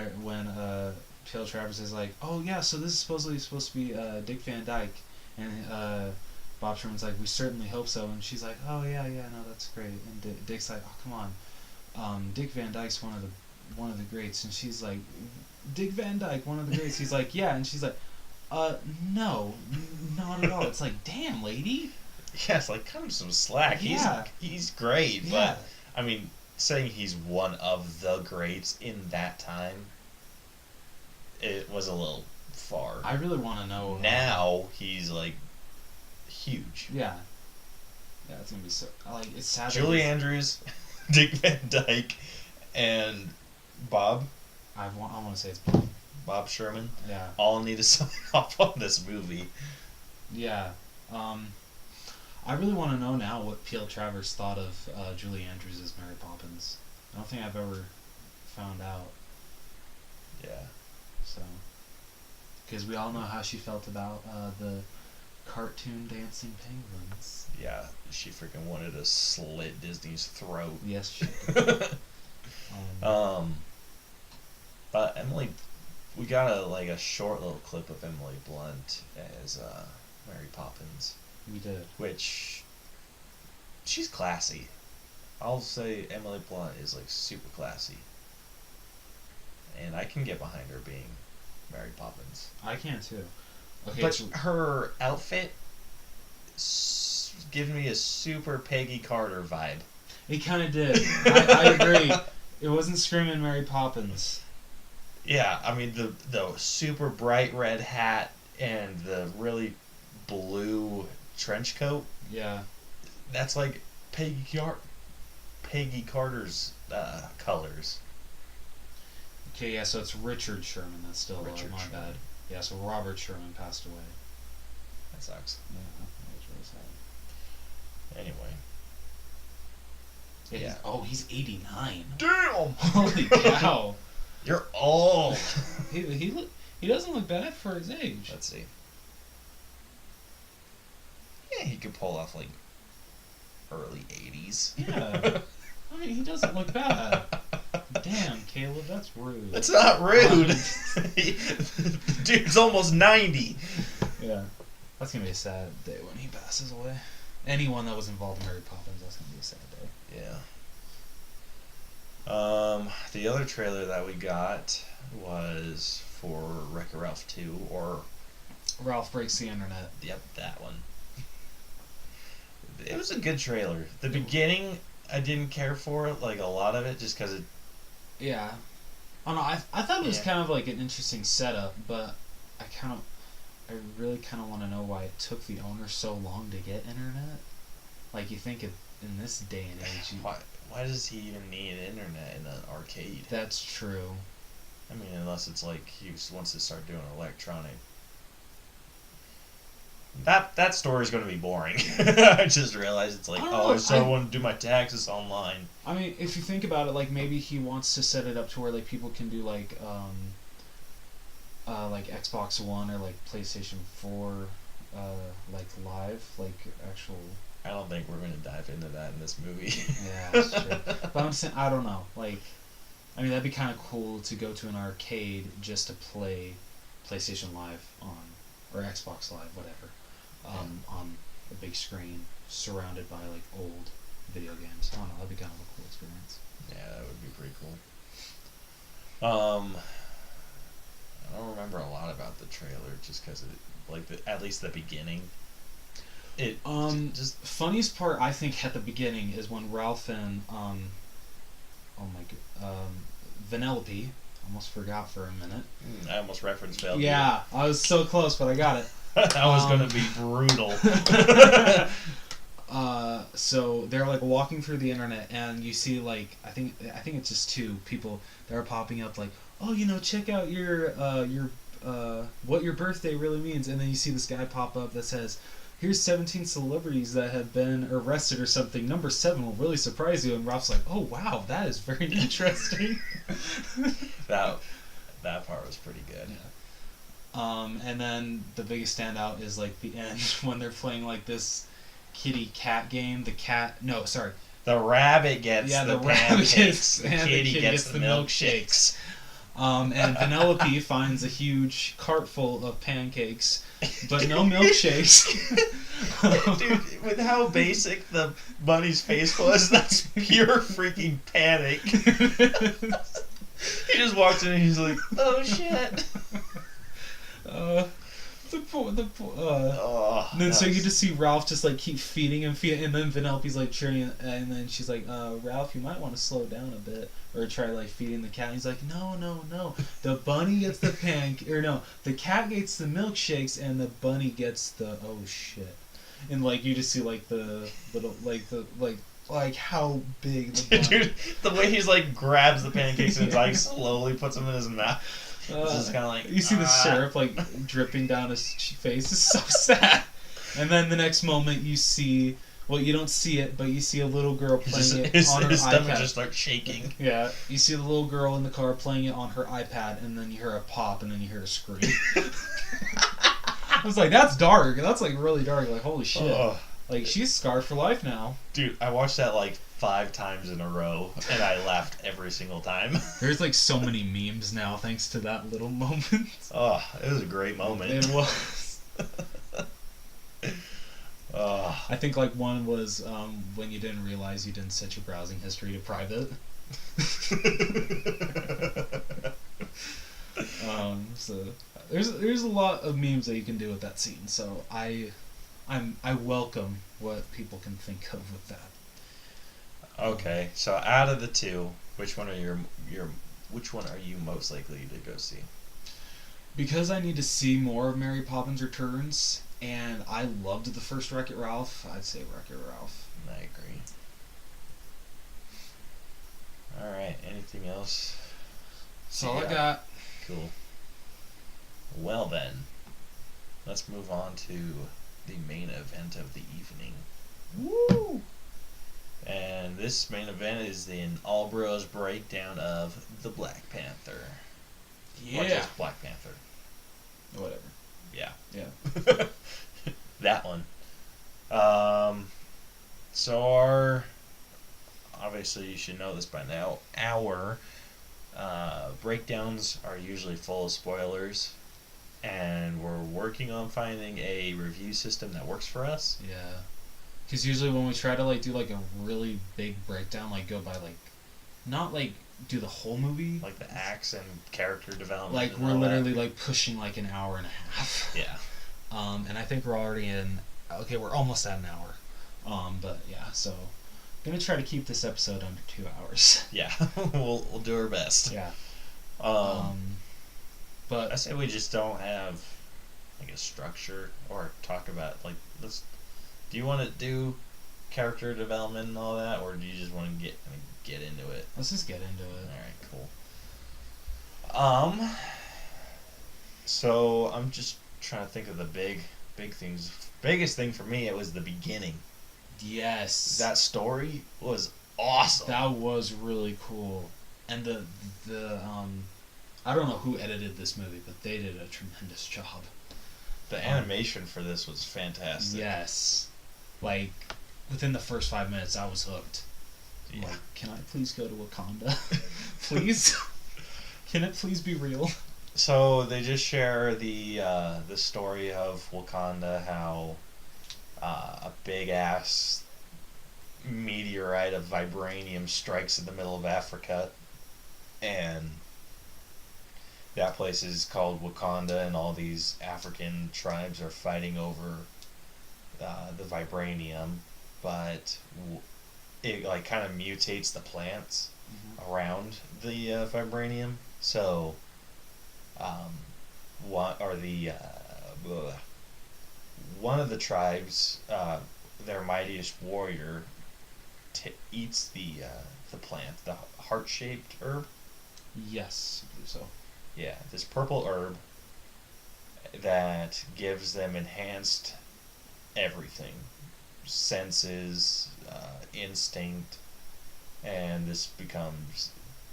Taylor Travis is like, oh yeah, so this is supposed to be Dick Van Dyke, and Bob Sherman's like, we certainly hope so, and she's like, oh yeah, no, that's great, and Dick's like, oh come on, Dick Van Dyke's one of the greats, and she's like, Dick Van Dyke, one of the greats. He's like, yeah, and she's like, no, not at all. It's like, damn, lady. Yeah, it's like, cut him some slack. Yeah. He's great, Yeah. but I mean, saying he's one of the greats in that time, it was a little far. I really want to know. Now he's like huge. Yeah. Yeah, it's gonna be so. Like, it's sad. Julie Andrews Dick Van Dyke and Bob I want to say it's Bob Sherman yeah. all need to sign off on this movie. Yeah. I really want to know now what P.L. Travers thought of Julie Andrews as Mary Poppins. I don't think I've ever found out. Yeah. So, because we all know how she felt about the cartoon dancing penguins. Yeah, she freaking wanted to slit Disney's throat. Yes, she did. But Emily, we got a short little clip of Emily Blunt as Mary Poppins, We did. which she's classy. I'll say Emily Blunt is like super classy, and I can get behind her being Mary Poppins. I can too. Okay, But so her outfit gives me a super Peggy Carter vibe. it kind of did. I agree. It wasn't screaming Mary Poppins. Yeah, I mean the super bright red hat and the really blue trench coat. Yeah. That's like Peggy Carter's colors. Okay, yeah, so it's Richard Sherman that's still alive. Richard My Sherman. bad. Yeah, so Robert Sherman passed away. That sucks. Yeah, that was really sad. Anyway. Yeah. Yeah. He's 89. Damn! Holy cow. You're old. He doesn't look bad for his age. Let's see. Yeah, he could pull off like early 80s. Yeah. I mean, he doesn't look bad. Damn, Caleb, that's rude. That's not rude. The dude's almost 90. Yeah. That's gonna be a sad day when he passes away. Anyone that was involved in Mary Poppins, that's gonna be a sad day. Yeah. The other trailer that we got was for Wreck-It Ralph 2, or Ralph Breaks the Internet. yep, that one. It was a good trailer. The beginning, I didn't care for it, like a lot of it, just because it. Yeah. I don't know, I thought it was Yeah. kind of like an interesting setup, but I really kind of want to know why it took the owner so long to get internet. Like, you think in this day and age, Why does he even need internet in an arcade? that's true. I mean, unless it's like he wants to start doing electronic. That story is going to be boring. I just realized it's like, I don't know, so I want to do my taxes online. I mean, if you think about it, like, maybe he wants to set it up to where, like, people can do, like Xbox One or, like, PlayStation 4, like, live, like, actual... I don't think we're going to dive into that in this movie. Yeah, that's true. But I'm saying, I don't know, like, I mean, that'd be kind of cool to go to an arcade just to play PlayStation Live on, or Xbox Live, whatever, on a big screen, surrounded by, like, old video games. I don't know, that'd be kind of a cool experience. Yeah, that would be pretty cool. I don't remember a lot about the trailer, just because at least the beginning. It just funniest part I think at the beginning is when Ralph and Vanellope, almost forgot for a minute. I almost referenced Belle. Yeah, I was so close, but I got it. That was gonna be brutal. So they're like walking through the internet, and you see like I think it's just two people that are popping up like, oh, check out your what your birthday really means, and then you see this guy pop up that says, here's 17 celebrities that have been arrested or something. Number 7 will really surprise you. And Ralph's like, oh wow, that is very interesting. that part was pretty good. Yeah. And then the biggest standout is like the end when they're playing like this kitty cat game. The rabbit gets the pancakes. The and kitty the kid gets the milkshakes. And Vanellope finds a huge cart full of pancakes, but no milkshakes. Dude, with how basic the bunny's face was, that's pure freaking panic. He just walks in and he's like, oh shit. And then so you just see Ralph just like keep feeding him, and then Vanellope's like cheering, and then she's like, Ralph, you might want to slow down a bit, or try like feeding the cat. And he's like, no, the bunny gets the the cat gets the milkshakes, and the bunny gets the oh shit. And like you just see like the little like how big the bun. Dude, the way he's like grabs the pancakes and like slowly puts them in his mouth. It's just kind of like you see the syrup like dripping down his face. It's so sad. And then the next moment you see, well, you don't see it, but you see a little girl playing it on her his stomach iPad. just starts shaking. Yeah, you see the little girl in the car playing it on her iPad, and then you hear a pop, and then you hear a scream. I was like, that's dark. That's like really dark. Like, holy shit. Like, she's scarred for life now. Dude, I watched that like 5 times in a row, and I laughed every single time. There's like so many memes now thanks to that little moment. Oh, it was a great moment. It was. I think like one was when you didn't realize you didn't set your browsing history to private. So there's a lot of memes that you can do with that scene. So I welcome what people can think of with that. Okay, so out of the two, which one are you most likely to go see? Because I need to see more of Mary Poppins Returns, and I loved the first Wreck-It Ralph, I'd say Wreck-It Ralph. I agree. Alright, anything else? That's all I got. Cool. Well then, let's move on to the main event of the evening. Woo! And this main event is an All Bros breakdown of the Black Panther. Yeah. Or just Black Panther. Whatever. Yeah. Yeah. That one. So obviously you should know this by now, our breakdowns are usually full of spoilers, and we're working on finding a review system that works for us. Yeah. Because usually when we try to like do like a really big breakdown, like go by like, not like do the whole movie, Like the acts and character development. like and we're all literally that. like pushing like an hour and a half. Yeah. And I think we're already in. Okay, we're almost at an hour. But yeah, so gonna try to keep this episode under 2 hours. Yeah. we'll do our best. Yeah. I But say we just don't have like a structure or talk about like do you want to do character development and all that, or do you just want to get into it? let's just get into it. All right, cool. So I'm just trying to think of the big things. Biggest thing for me, it was the beginning. Yes. That story was awesome. That was really cool. And the I don't know who edited this movie, but they did a tremendous job. The animation for this was fantastic. Yes. Like, within the first 5 minutes, I was hooked. I'm Yeah. like, can I please go to Wakanda? Please? Can it please be real? So they just share the story of Wakanda, how a big ass meteorite of vibranium strikes in the middle of Africa, and that place is called Wakanda, and all these African tribes are fighting over the vibranium, but it like kind of mutates the plants around the vibranium. So, one of the tribes, their mightiest warrior, eats the plant, the heart-shaped herb. Yes, I believe so. Yeah, this purple herb that gives them enhanced everything, senses, instinct, and this becomes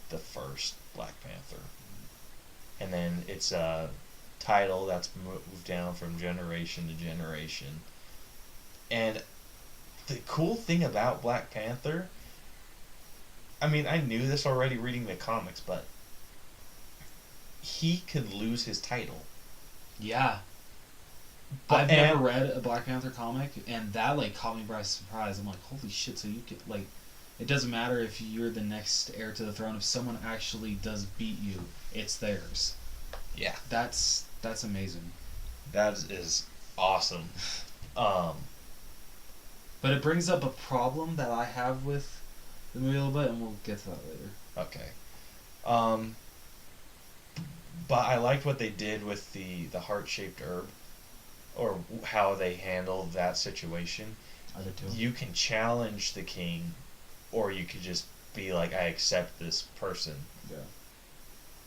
the first Black Panther. And then it's a title that's moved down from generation to generation. And the cool thing about Black Panther, I mean, I knew this already reading the comics, but he could lose his title. Yeah. I've never read a Black Panther comic, and that like caught me by surprise. I'm like, holy shit! So you get like, it doesn't matter if you're the next heir to the throne. If someone actually does beat you, it's theirs. Yeah, that's amazing. That is awesome. But it brings up a problem that I have with the movie a little bit, and we'll get to that later. Okay. But I liked what they did with the heart-shaped herb, or how they handled that situation. Other two. You can challenge the king, or you could just be like, I accept this person. Yeah.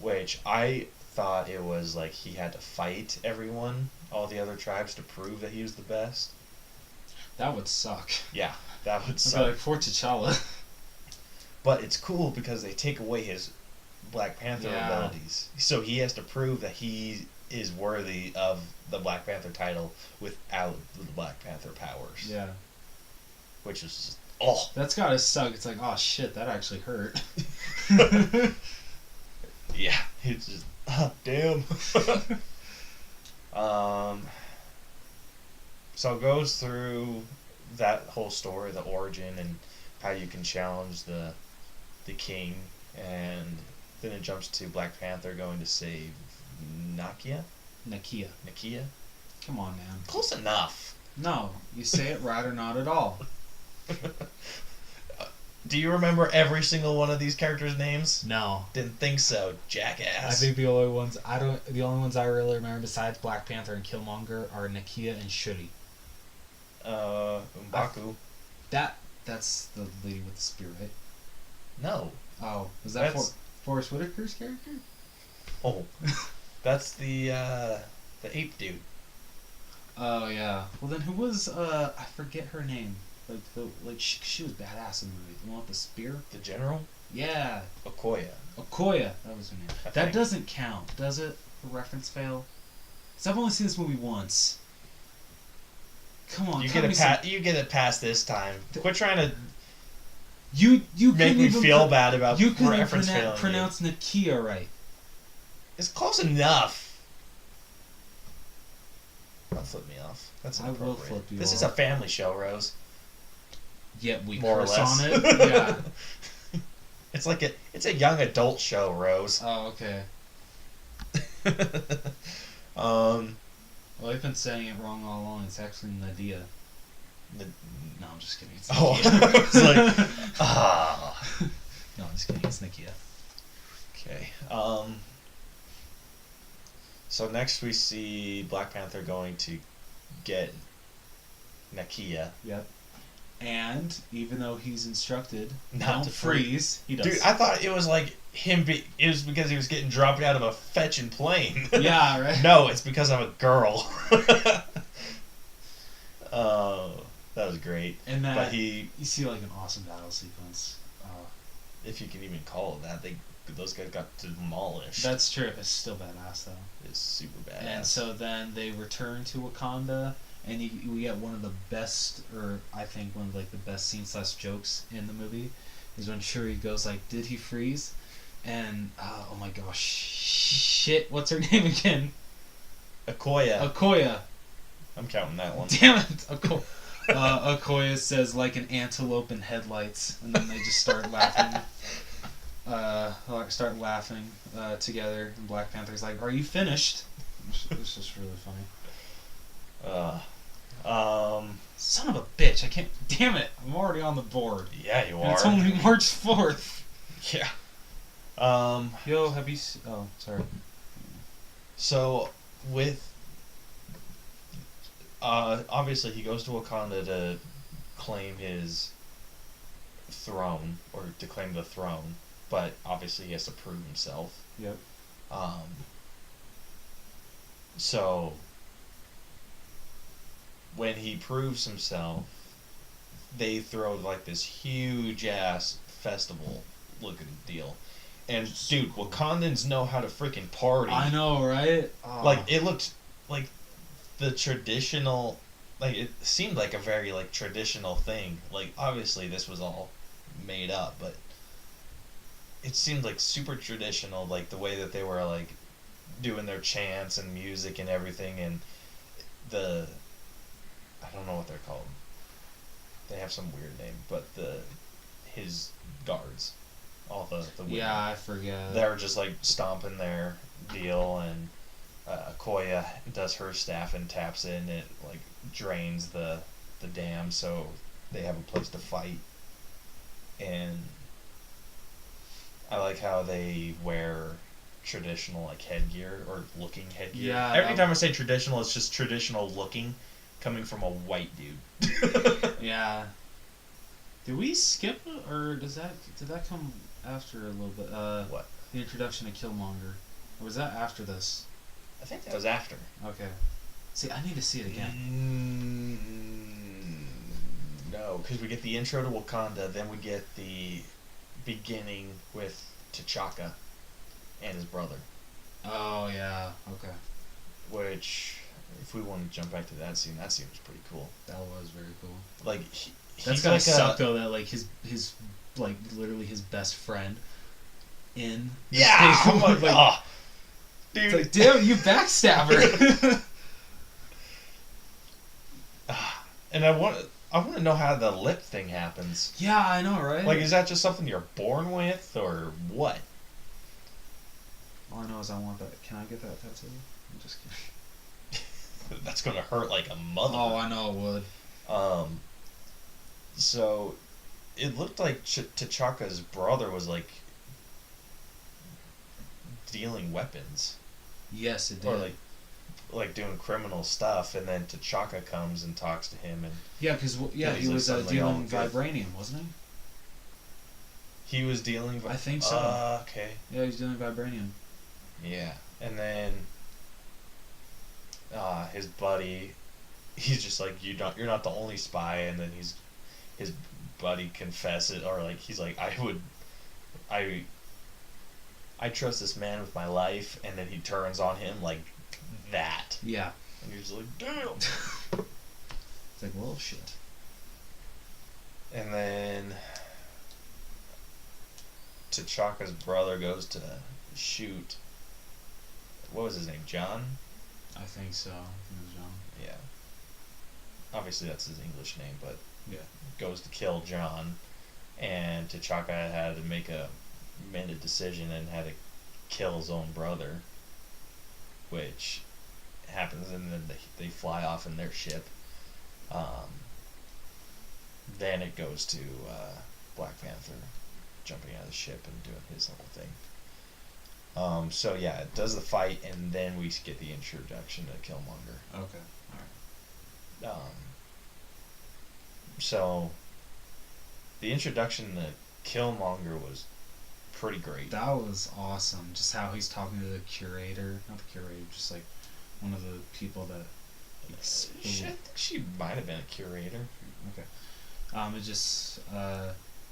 Which I thought it was like he had to fight everyone, all the other tribes, to prove that he was the best. That would suck. Yeah, that would I'd suck. be like, for T'Challa. But it's cool because they take away his Black Panther abilities. So he has to prove that he is worthy of the Black Panther title without the Black Panther powers. Yeah. Which is just, oh. That's gotta suck. It's like, oh shit, that actually hurt. Yeah, it's just, damn. So it goes through that whole story, the origin, and how you can challenge the king, and then it jumps to Black Panther going to save Nakia. Nakia. Come on, man. Close enough. No, you say it right or not at all. Do you remember every single one of these characters' names? No. Didn't think so, jackass. I think the only ones I really remember besides Black Panther and Killmonger are Nakia and Shuri. M'Baku. That's the lady with the spear, right? No. Oh, was that Forrest Whitaker's character? Oh, that's the ape dude. Oh yeah. Well then, who was I forget her name. She was badass in the movie. The one with the spear. The general. Yeah. Okoye. That was her name. That doesn't count, does it? For reference fail. Cause I've only seen this movie once. Come on, you get it past this time. Quit trying to. You make me feel bad about you couldn't reference failing. Pronounce Nakia right. It's close enough. Don't flip me off. That's inappropriate. I will flip you off. This is a family show, Rose. Yet we more or curse less on it. Yeah. It's a young adult show, Rose. Oh, okay. Well, I've been saying it wrong all along. It's actually Nadia. No, I'm just kidding. It's Nakia. It's like, ah. No, I'm just kidding. It's Nakia. Okay. So next we see Black Panther going to get Nakia. Yep. And even though he's instructed not don't to freeze, he does. Dude, I thought it was like it was because he was getting dropped out of a fetching plane. Yeah, right. No, it's because I'm a girl. That was great. And that, but you see like an awesome battle sequence. If you can even call it that, those guys got demolished. That's true. It's still badass though. It's super badass. And so then they return to Wakanda. And we get one of the best, or I think one of like the best scenes / jokes in the movie, is when Shuri goes like, "Did he freeze?" And oh my gosh, shit! What's her name again? Okoye. I'm counting that one. Damn it, Okoye says like an antelope in headlights, and then they just start laughing. Together, and Black Panther's like, "Are you finished?" It's just really funny. Son of a bitch! I can't. Damn it! I'm already on the board. Yeah, you are. And it's only March 4th. Yeah. Yo, have you? Oh, sorry. So with obviously he goes to Wakanda to claim his throne, or to claim the throne, but obviously he has to prove himself. Yep. So when he proves himself, they throw like this huge ass festival looking deal. And dude, Wakandans know how to freaking party. I know, right? Like it looked like the traditional, like it seemed like a very like traditional thing. Like obviously this was all made up, but it seemed like super traditional, like the way that they were like doing their chants and music and everything, and I don't know what they're called. They have some weird name, but his guards, all the women, yeah, I forget. they're just like stomping their deal, and Koya does her staff and taps in. It like drains the dam, so they have a place to fight. And I like how they wear traditional like headgear or looking headgear. Yeah. Every time I say traditional, it's just traditional looking. coming from a white dude. Yeah. Did we skip it, or did that come after a little bit? What? The introduction of Killmonger, or was that after this? I think that was after. Okay. See, I need to see it again. No, because we get the intro to Wakanda, then we get the beginning with T'Chaka and his brother. Oh yeah. Okay. Which, if we want to jump back to that scene was pretty cool. That was very cool. Like That's gotta suck though. That like his like literally his best friend in. Yeah. Oh my god. Dude. It's like, damn, you backstabber. And I want to know how the lip thing happens. Yeah, I know, right? Like, is that just something you're born with, or what? All I know is I want that. Can I get that tattoo? I'm just kidding. That's gonna hurt like a mother. Oh, I know it would. So, it looked like T'Chaka's brother was like dealing weapons. Yes, it did. Or like doing criminal stuff, and then T'Chaka comes and talks to him, and yeah, because he was dealing vibranium, wasn't he? He was dealing. I think so. Okay. Yeah, he's dealing vibranium. Yeah, and then his buddy, he's just like, you're not the only spy, and then his buddy confesses, or like he's like, I trust this man with my life, and then he turns on him like that. Yeah. And you're just like, damn. It's like, well, shit. And then T'Chaka's brother goes to shoot. What was his name? John? I think so. It was John. Yeah. Obviously that's his English name, but yeah, goes to kill John, and T'Chaka had to make a made a decision and had to kill his own brother, which happens, and then they fly off in their ship. Then it goes to Black Panther jumping out of the ship and doing his whole thing. So yeah, it does the fight, and then we get the introduction to Killmonger. Okay, alright. So the introduction to Killmonger was pretty great. That was awesome. Just how he's talking to the curator, not the curator, just like one of the people that. She might have been a curator. Okay. It just,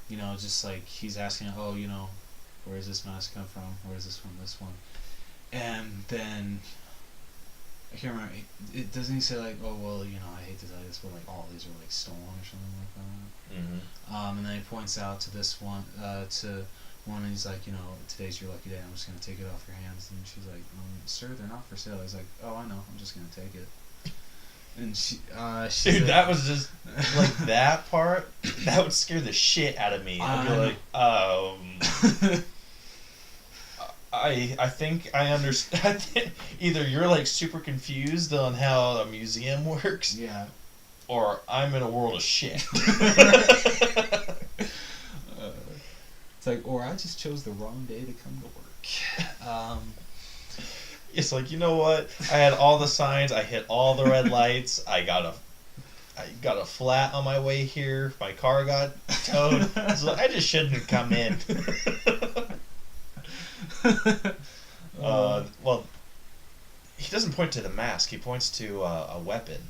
just like he's asking, oh, where does this mask come from? Where is this one? And then, I can't remember, doesn't he say like, oh, well, I hate to tell you this, but like all these are like stolen or something like that? Mm-hmm. And then he points out to this one, and he's like, today's your lucky day, I'm just going to take it off your hands. And she's like, sir, they're not for sale. He's like, oh, I know, I'm just going to take it. And she dude, like, that was just like that part. That would scare the shit out of me. I'd be like, I think I understand. Either you're like super confused on how a museum works, yeah, or I'm in a world of shit. It's like, or I just chose the wrong day to come to work. It's like, you know what? I had all the signs. I hit all the red lights. I got a flat on my way here. My car got towed. So I just shouldn't have come in. Well, he doesn't point to the mask. He points to a weapon.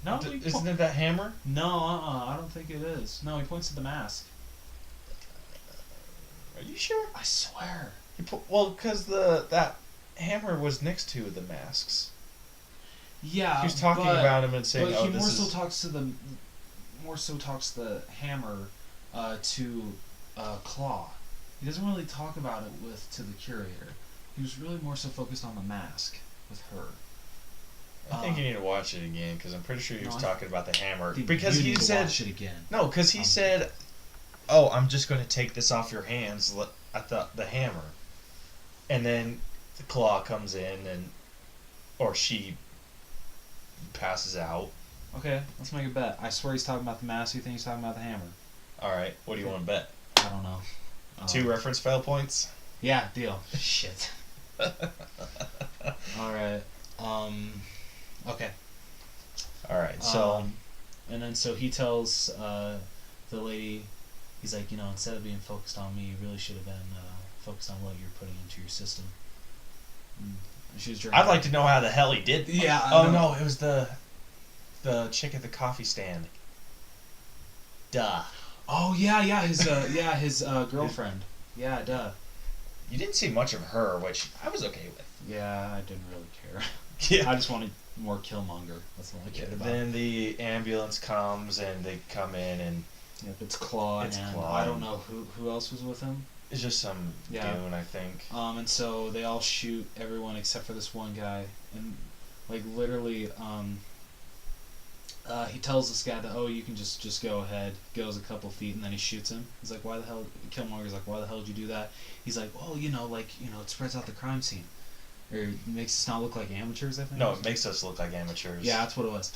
No, isn't it that hammer? No, I don't think it is. No, he points to the mask. Are you sure? I swear. Because that hammer was next to the masks. Yeah, he was talking about him and saying, but he more so talks the hammer to Claw. He doesn't really talk about it to the curator. He was really more so focused on the mask with her. I think you need to watch it again, because I'm pretty sure he was talking about the hammer. Because he said, watch it again. No, because he said, "Oh, I'm just going to take this off your hands." I thought the hammer. And then the Claw comes in, or she passes out. Okay, let's make a bet. I swear he's talking about the mask. You think he's talking about the hammer? Alright, what do you want to bet? I don't know. 2 reference fail points? Yeah, deal. Shit. Alright. Okay. All right, so and then so he tells the lady, he's like, instead of being focused on me, you really should have been focused on what you're putting into your system. And she was drinking. I'd like to know how the hell he did. Yeah. Oh no, it was the chick at the coffee stand. Duh. Oh yeah, his girlfriend. Yeah, duh. You didn't see much of her, which I was okay with. Yeah, I didn't really care. Yeah. I just wanted more Killmonger. That's all I cared about. Then the ambulance comes and they come in and Yep, it's Claw. I don't know who else was with him. it's just some goon, I think. And so they all shoot everyone except for this one guy, and like literally, he tells this guy that you can just go ahead. Goes a couple feet and then he shoots him. He's like, why the hell? Killmonger's like, why the hell did you do that? He's like, well, it spreads out the crime scene, or it makes us not look like amateurs. I think. No, it makes us look like amateurs. Yeah, that's what it was.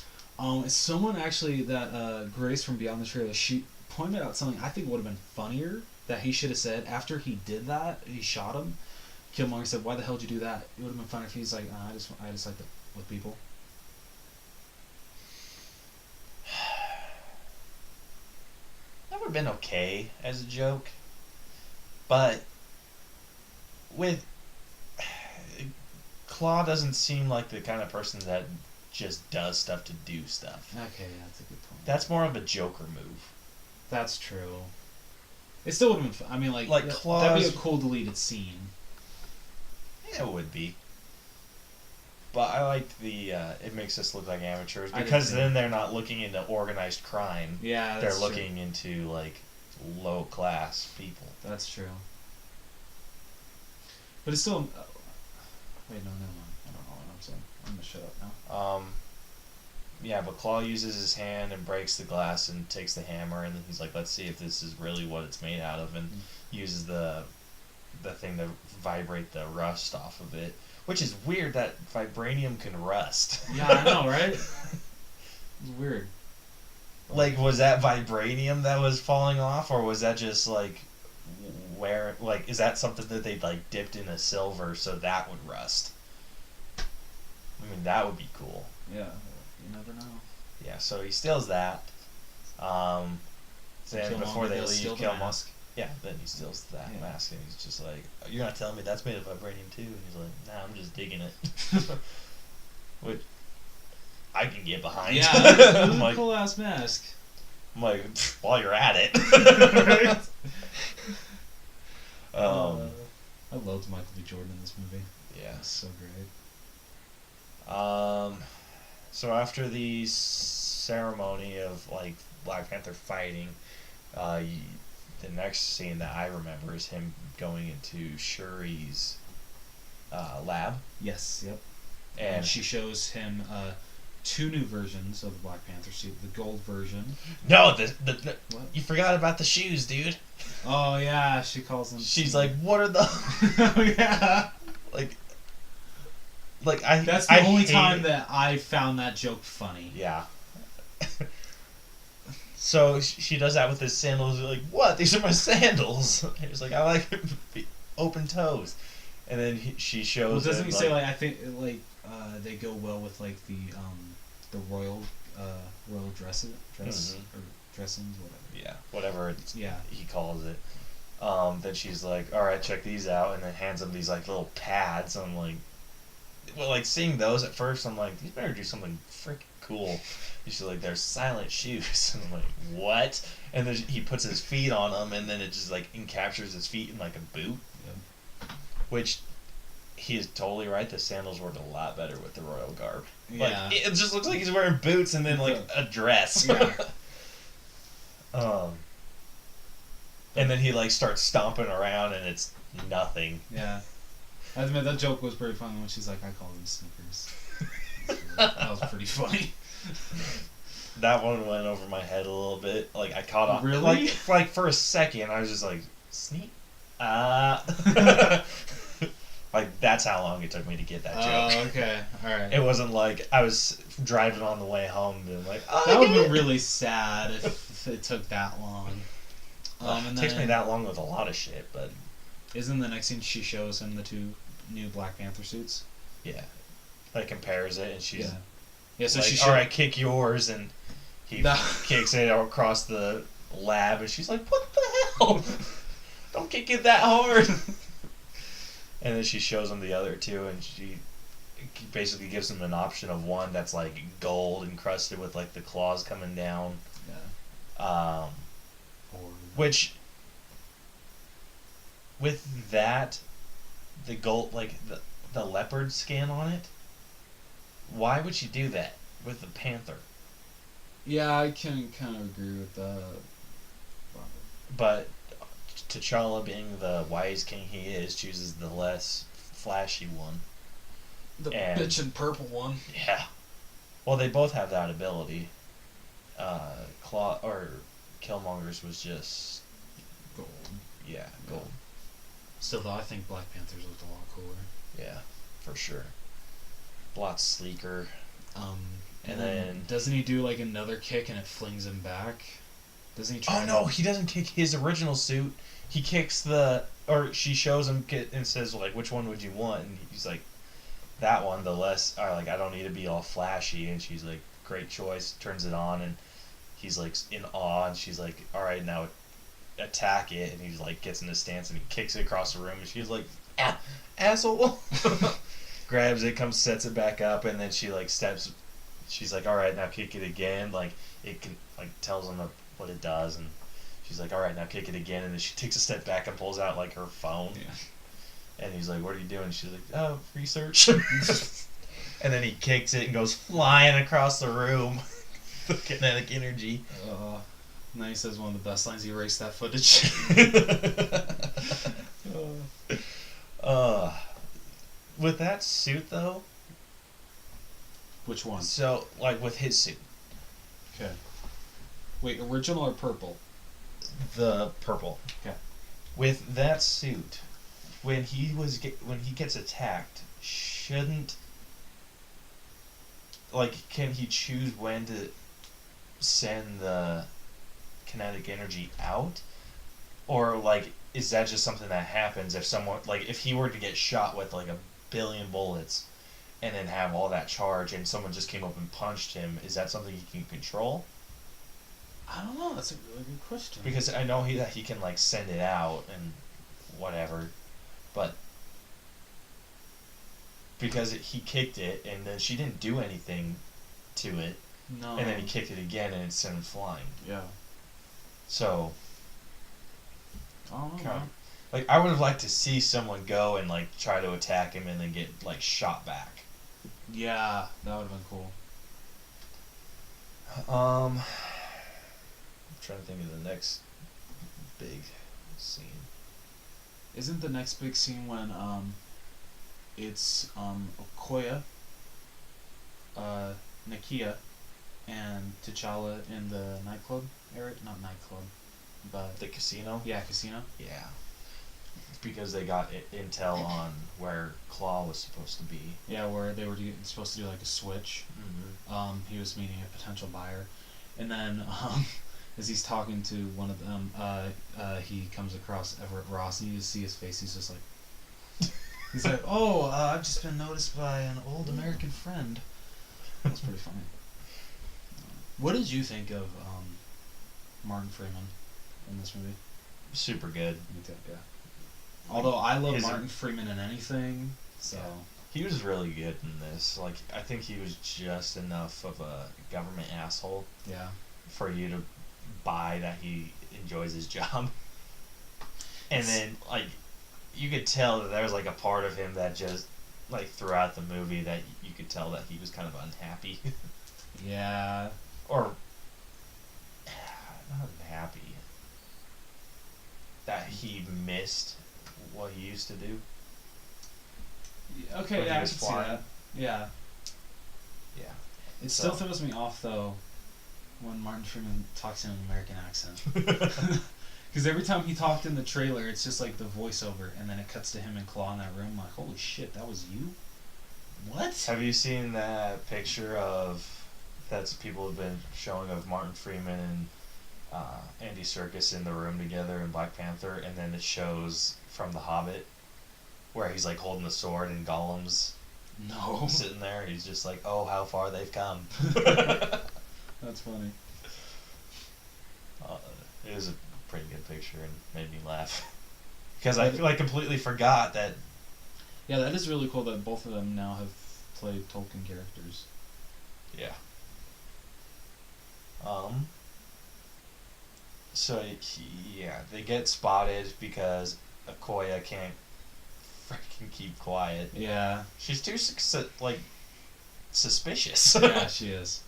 Someone actually that Grace from Beyond the Trailer, she pointed out something I think would have been funnier that he should have said after he did that. He shot him. Killmonger said, "Why the hell did you do that?" It would have been funny if he's like, "I just like to with people." That would have been okay as a joke, but with Claw doesn't seem like the kind of person that just does stuff to do stuff. Okay, yeah, that's a good point. That's more of a Joker move. That's true. It still would have been fun. I mean, like Claw's... that'd be a cool deleted scene. Yeah, it would be. But I like the it makes us look like amateurs because then they're not looking into organized crime. Yeah, they're looking into like low class people. That's true. But it's still. Wait, no, never mind. I don't know what I'm saying. I'm gonna shut up now. Yeah, but Claw uses his hand and breaks the glass and takes the hammer, and then he's like, "Let's see if this is really what it's made out of," and uses the thing to vibrate the rust off of it, which is weird that vibranium can rust. Yeah, I know, right? It's weird. Like, was that vibranium that was falling off, or was that just like is that something that they like dipped in a silver so that would rust? I mean, that would be cool. Yeah, you never know. Yeah, so he steals that. Then before they leave, Killmonger. Yeah, then he steals that mask, and he's just like, "You're not telling me that's made of vibranium too?" And he's like, "Nah, I'm just digging it." Which I can get behind. Yeah, that's a cool ass mask. I'm like, while you're at it. I loved Michael B. Jordan in this movie. Yeah, it's so great. So after the ceremony of like Black Panther fighting, the next scene that I remember is him going into Shuri's lab. Yes. Yep. And she shows him two new versions of the Black Panther suit. The gold version. No, the what? You forgot about the shoes, dude. Oh yeah, she calls them. She's like, "What are the?" Oh yeah. Like That's the only time that I found that joke funny. Yeah. So she does that with his sandals. Like, what? These are my sandals. He's like, I like open toes. And then she shows. Well, doesn't he say like I think like they go well with like the royal dresses or dressings, whatever. Yeah, whatever. He calls it. Then she's like, all right, check these out, and then hands him these like little pads. I'm like, well, like seeing those at first, I'm like, these better do something freaking cool. And she's like, they're silent shoes. And I'm like, what? And then he puts his feet on them, and then it just like encaptures his feet in like a boot. Yep. Which he is totally right. The sandals work a lot better with the royal garb. Yeah. Like, it just looks like he's wearing boots and then like a dress. Yeah. And then he like starts stomping around, and it's nothing. Yeah. I admit that joke was pretty funny when she's like, I call them Snickers. That was pretty funny. That one went over my head a little bit. Like, I caught on. Really? Like for a second, I was just like, sneak? Like, that's how long it took me to get that joke. Oh, okay. Alright. It wasn't like I was driving on the way home and like, oh, that would have been really sad if it took that long. It takes me that long with a lot of shit, but... Isn't the next scene she shows him the two new Black Panther suits? Yeah. Like, compares it, and she's... Yeah, so like, she all right, kick yours, and he No. kicks it across the lab, and she's like, what the hell? Don't kick it that hard. And then she shows him the other two, and she basically gives him an option of one that's like gold encrusted with like the claws coming down. Yeah. Which with that, the gold, like the leopard skin on it. Why would she do that with the panther? Yeah, I can kind of agree with that. But T'Challa, being the wise king he is, chooses the less flashy one. The And- bitch in purple one. Yeah. Well, they both have that ability. Claw or Killmonger's was just Gold. gold. Still, though, I think Black Panther's looked a lot cooler. Yeah, for sure. A lot sleeker. And then doesn't he do like another kick and it flings him back? Doesn't he try? Oh no, he doesn't kick his original suit. He kicks or she shows him and says like, which one would you want? And he's like, that one, the less. Or like, I don't need to be all flashy. And she's like, great choice. Turns it on, and he's like in awe. And she's like, all right, now attack it. And he's like, gets in his stance and he kicks it across the room. And she's like, asshole. Grabs it, sets it back up, and then she like steps. She's like, all right, now kick it again. Like it can tells him what it does, and she's like, all right, now kick it again. And then she takes a step back and pulls out like her phone. Yeah. And he's like, what are you doing? She's like, oh, research. And then he kicks it and goes flying across the room. The kinetic energy. And then he says one of the best lines. He erased that footage. With that suit though. Which one? So like with his suit. Okay. Wait, original or purple? The purple. Okay. With that suit, when he gets attacked, shouldn't can he choose when to send the kinetic energy out, or is that just something that happens if someone if he were to get shot with like a billion bullets and then have all that charge and someone just came up and punched him, is that something he can control? I don't know. That's a really good question. Because I know that he can send it out and whatever, but because he kicked it and then she didn't do anything to it, no. And then he kicked it again and it sent him flying. Yeah. So, I don't know. I would have liked to see someone go and try to attack him and then get shot back. Yeah, that would have been cool. I'm trying to think of the next big scene. Isn't the next big scene when it's Okoye, Nakia, and T'Challa in the nightclub area? Not nightclub, but The casino? yeah, casino. Yeah. Because they got intel on where Claw was supposed to be. Yeah, where they were supposed to do a switch. Mm-hmm. He was meeting a potential buyer, and then as he's talking to one of them, he comes across Everett Ross, and you just see his face. He's just he's like, "Oh, I've just been noticed by an old American friend." That's pretty funny. What did you think of Martin Freeman in this movie? Super good. Me too, yeah. Although I love His- Martin Freeman in anything, so Yeah. He was really good in this. I think he was just enough of a government asshole yeah. for you to buy that he enjoys his job. And then, you could tell that there was, a part of him that just, throughout the movie that you could tell that he was kind of unhappy. Yeah. Or, not unhappy. That he missed what he used to do. Okay, When he yeah, I was can see flying. that. Yeah. Yeah. It So- still throws me off, though, when Martin Freeman talks in an American accent. Because every time he talked in the trailer, it's just the voiceover, and then it cuts to him and Claw in that room. I'm like, holy shit, that was you? What? Have you seen that picture that people have been showing of Martin Freeman and Andy Serkis in the room together in Black Panther, and then it shows from The Hobbit where he's holding the sword and Gollum's No. sitting there. He's just like, oh, how far they've come. That's funny. It was a pretty good picture and made me laugh. Because I like completely forgot that. Yeah, that is really cool that both of them now have played Tolkien characters. Yeah. So yeah, they get spotted because Akoya can't freaking keep quiet. Yeah. She's too like suspicious. Yeah, she is.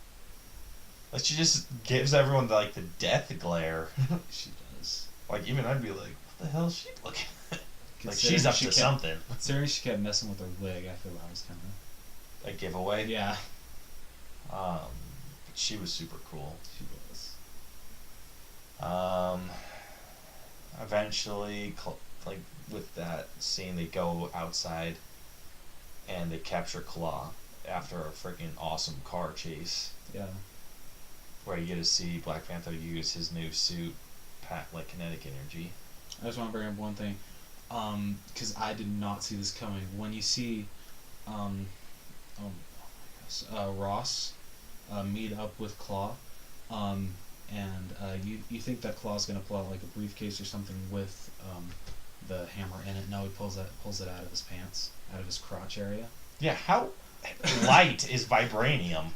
Like she just gives everyone like the death glare. She does. Like even I'd be like, what the hell is she looking at? Like Considering she's up she to kept- something. Considering she kept messing with her wig, I feel that was kind of... A giveaway. Yeah. But she was super cool. She was. Eventually, like with that scene, they go outside and they capture Claw after a freaking awesome car chase Yeah. where you get to see Black Panther use his new suit, like kinetic energy. I just want to bring up one thing, because I did not see this coming. When you see, oh my gosh, Ross meet up with Claw, and you think that Claw's gonna pull out like a briefcase or something with the hammer in it. No, he pulls it out of his pants, out of his crotch area. Yeah, how light is vibranium?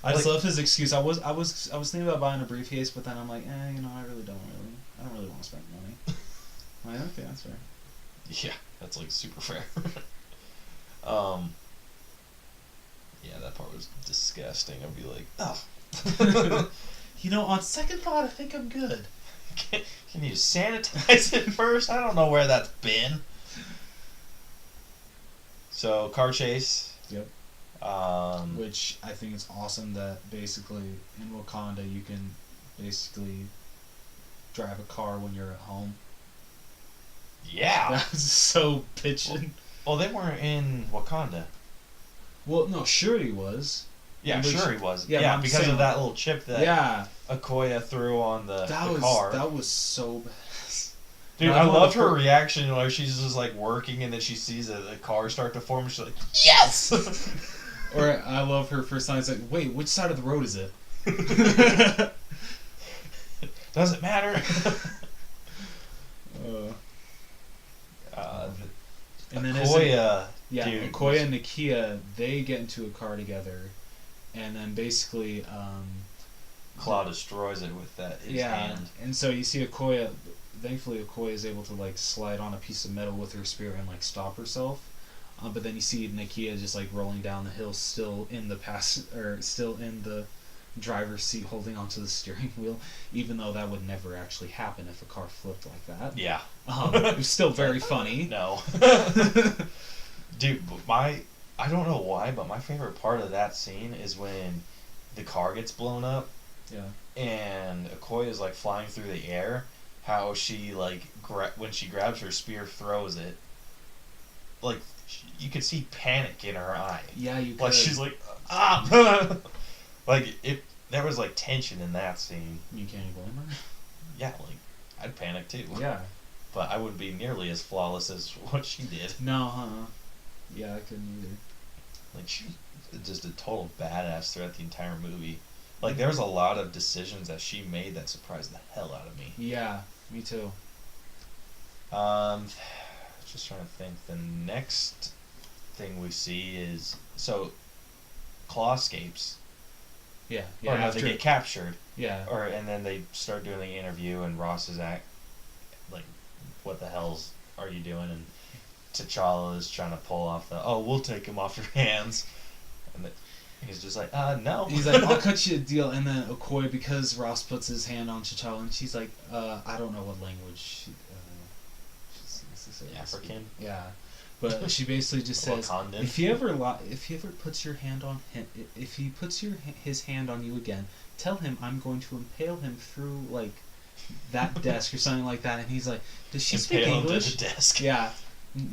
I just love his excuse. I was thinking about buying a briefcase, but then I'm like, I don't really want to spend money. I'm like, okay, that's fair. Yeah, that's like super fair. Yeah, that part was disgusting. I'd be like, oh. On second thought, I think I'm good. Can you sanitize it first? I don't know where that's been. So, car chase. Yep. Which I think is awesome that basically in Wakanda you can basically drive a car when you're at home. Yeah. That was so pitching. Well, they weren't in Wakanda. Well, no, Shuri was. Yeah, sure he was. Yeah, Yeah, I'm because saying, of that little chip that yeah, Okoye threw on the car. That was so badass. Dude, No, I I loved love her her- reaction where she's just like working and then she sees a car start to form and she's like, yes! Or I love her first time. It's like, wait, which side of the road is it? Doesn't matter. And then Okoye, yeah, dude, Okoye and Nakia, they get into a car together, and then basically, Claw destroys it with his hand. and so you see Okoye. Thankfully, Okoye is able to like slide on a piece of metal with her spear and like stop herself. But then you see Nakia just like rolling down the hill, still in the driver's seat, holding onto the steering wheel, even though that would never actually happen if a car flipped like that. Yeah. It was still very funny. No. Dude, I don't know why, but my favorite part of that scene is when the car gets blown up. Yeah. And Okoye is like flying through the air. How she like when she grabs her spear, throws it. Like you could see panic in her eye. Yeah, you could. Like she's like, ah. Like there was like tension in that scene. You can't blame her. Yeah, like I'd panic too. Yeah. But I wouldn't be nearly as flawless as what she did. No, yeah, I couldn't either. Like she's just a total badass throughout the entire movie. Like there was a lot of decisions that she made that surprised the hell out of me. Yeah, me too. Just trying to think. The next thing we see is Claw escapes. Yeah, Or no, they get captured. Yeah. And then they start doing the interview, and Ross is like, "What the hell's are you doing?" And T'Challa is trying to pull off we'll take him off your hands, and he's just like, no. He's like, I'll cut you a deal, and then Okoye, because Ross puts his hand on T'Challa, and she's like, I don't know what language she's necessarily African. Yeah, but she basically just says, Wakandan. if he ever puts your hand on him, if he puts his hand on you again, tell him I'm going to impale him through like that desk or something like that. And he's like, does she speak Impale him to English? the desk. Yeah.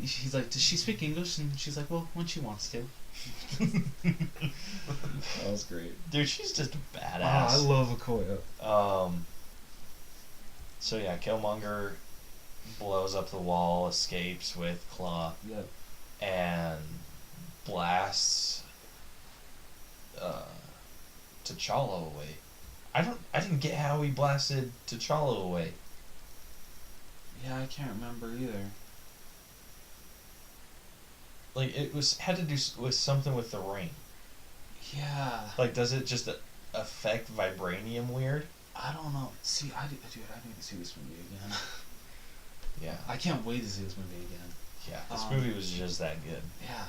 He's like, does she speak English? And she's like, well, when she wants to. That was great. Dude, she's just a badass. I love Okoye. So yeah, Killmonger blows up the wall, escapes with Claw, Yep. and blasts T'Challa away. I didn't get how he blasted T'Challa away. Yeah, I can't remember either. Like, it had to do with something with the ring. Yeah. Like, does it just affect vibranium weird? I don't know. See, I need to see this movie again. Yeah. I can't wait to see this movie again. Yeah, this movie was just that good. Yeah.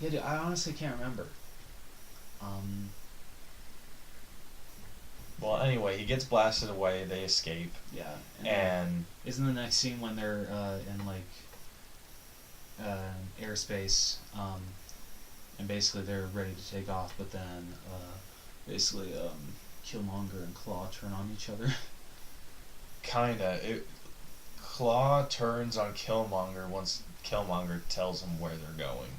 Yeah, dude, I honestly can't remember. Well, anyway, he gets blasted away. They escape. Yeah. And isn't the next scene when they're in like airspace, and basically they're ready to take off, but then basically Killmonger and Claw turn on each other. kinda. Claw turns on Killmonger once Killmonger tells him where they're going.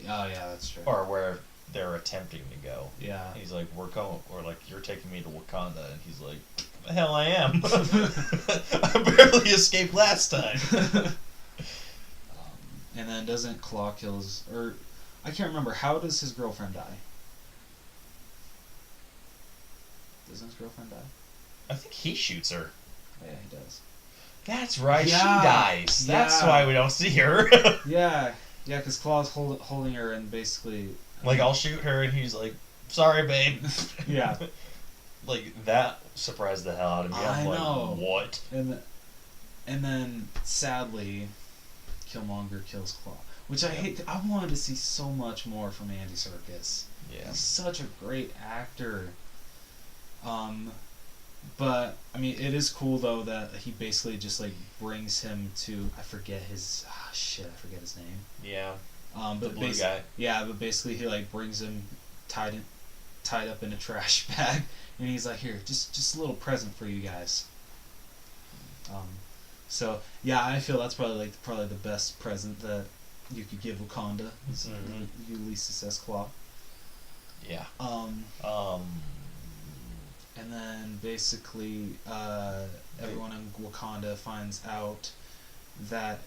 Oh yeah, that's true. Or where they're attempting to go. Yeah. He's like, we're going, or like, you're taking me to Wakanda, and he's like, the hell I am. I barely escaped last time. And then doesn't Claw kills, or I can't remember, how does his girlfriend die? Doesn't his girlfriend die? I think he shoots her. Oh, yeah, he does. That's right, Yeah. she dies. That's Yeah. why we don't see her. Yeah, because Claw's holding her and basically... Like, I'll shoot her, and he's like, sorry, babe. Yeah. Like, that surprised the hell out of me. I'm I know. like, what? And then, sadly, Killmonger kills Claw. Which I hate. I wanted to see so much more from Andy Serkis. Yeah. He's such a great actor. But, I mean, it is cool, though, that he basically just, like, brings him to... I forget his... I forget his name. Yeah. But The blue guy. Yeah, but basically he, like, brings him tied up in a trash bag, and he's like, here, just a little present for you guys. So, yeah, I feel that's probably the best present that you could give Wakanda. Is Ulysses S. Claw. Yeah. And then basically everyone in Wakanda finds out that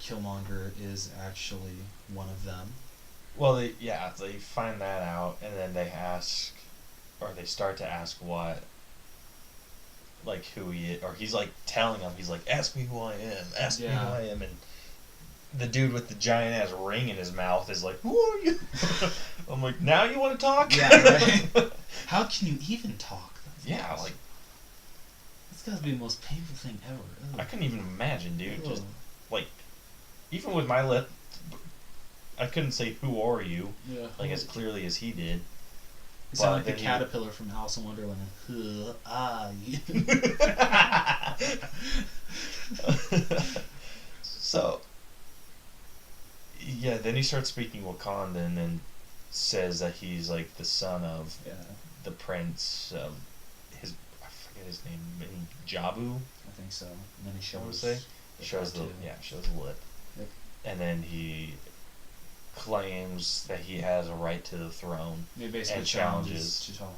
Killmonger is actually one of them. Well, they find that out, and then they ask, or they start to ask what, like, who he is, or he's like telling them, he's like, ask me who I am, ask me who I am, and the dude with the giant ass ring in his mouth is like, who are you? I'm like, now you want to talk? Yeah, right? How can you even talk? Yeah, like, that's gotta be the most painful thing ever. Ugh. I couldn't even imagine, dude. Ugh. Just, like, even with my lip, I couldn't say, who are you? Yeah. Like, as clearly as he did. It sounded like the caterpillar from Alice in Wonderland. Who are you? So, yeah, then he starts speaking Wakandan and says that he's, like, the son of the prince of his, I forget his name, Jabu? I think so. And then he shows shows the lip. Yep. And then he claims that he has a right to the throne. He basically and challenges T'Challa.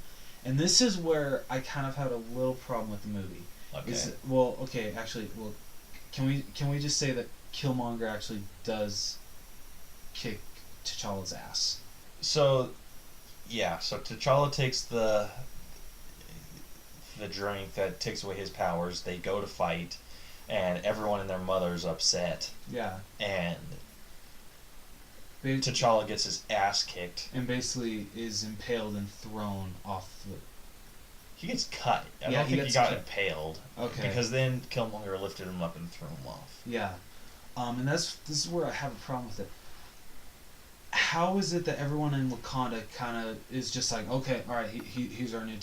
And this is where I kind of had a little problem with the movie. Okay. Can we just say that Killmonger actually does kick T'Challa's ass? So T'Challa takes the drink that takes away his powers. They go to fight, and everyone and their mother's upset. Yeah. And T'Challa gets his ass kicked. And basically is impaled and thrown off the... He gets cut. I don't think he got impaled. Okay. Because then Killmonger lifted him up and threw him off. Yeah. And this is where I have a problem with it. How is it that everyone in Wakanda kind of is just like, okay, all right, he's our new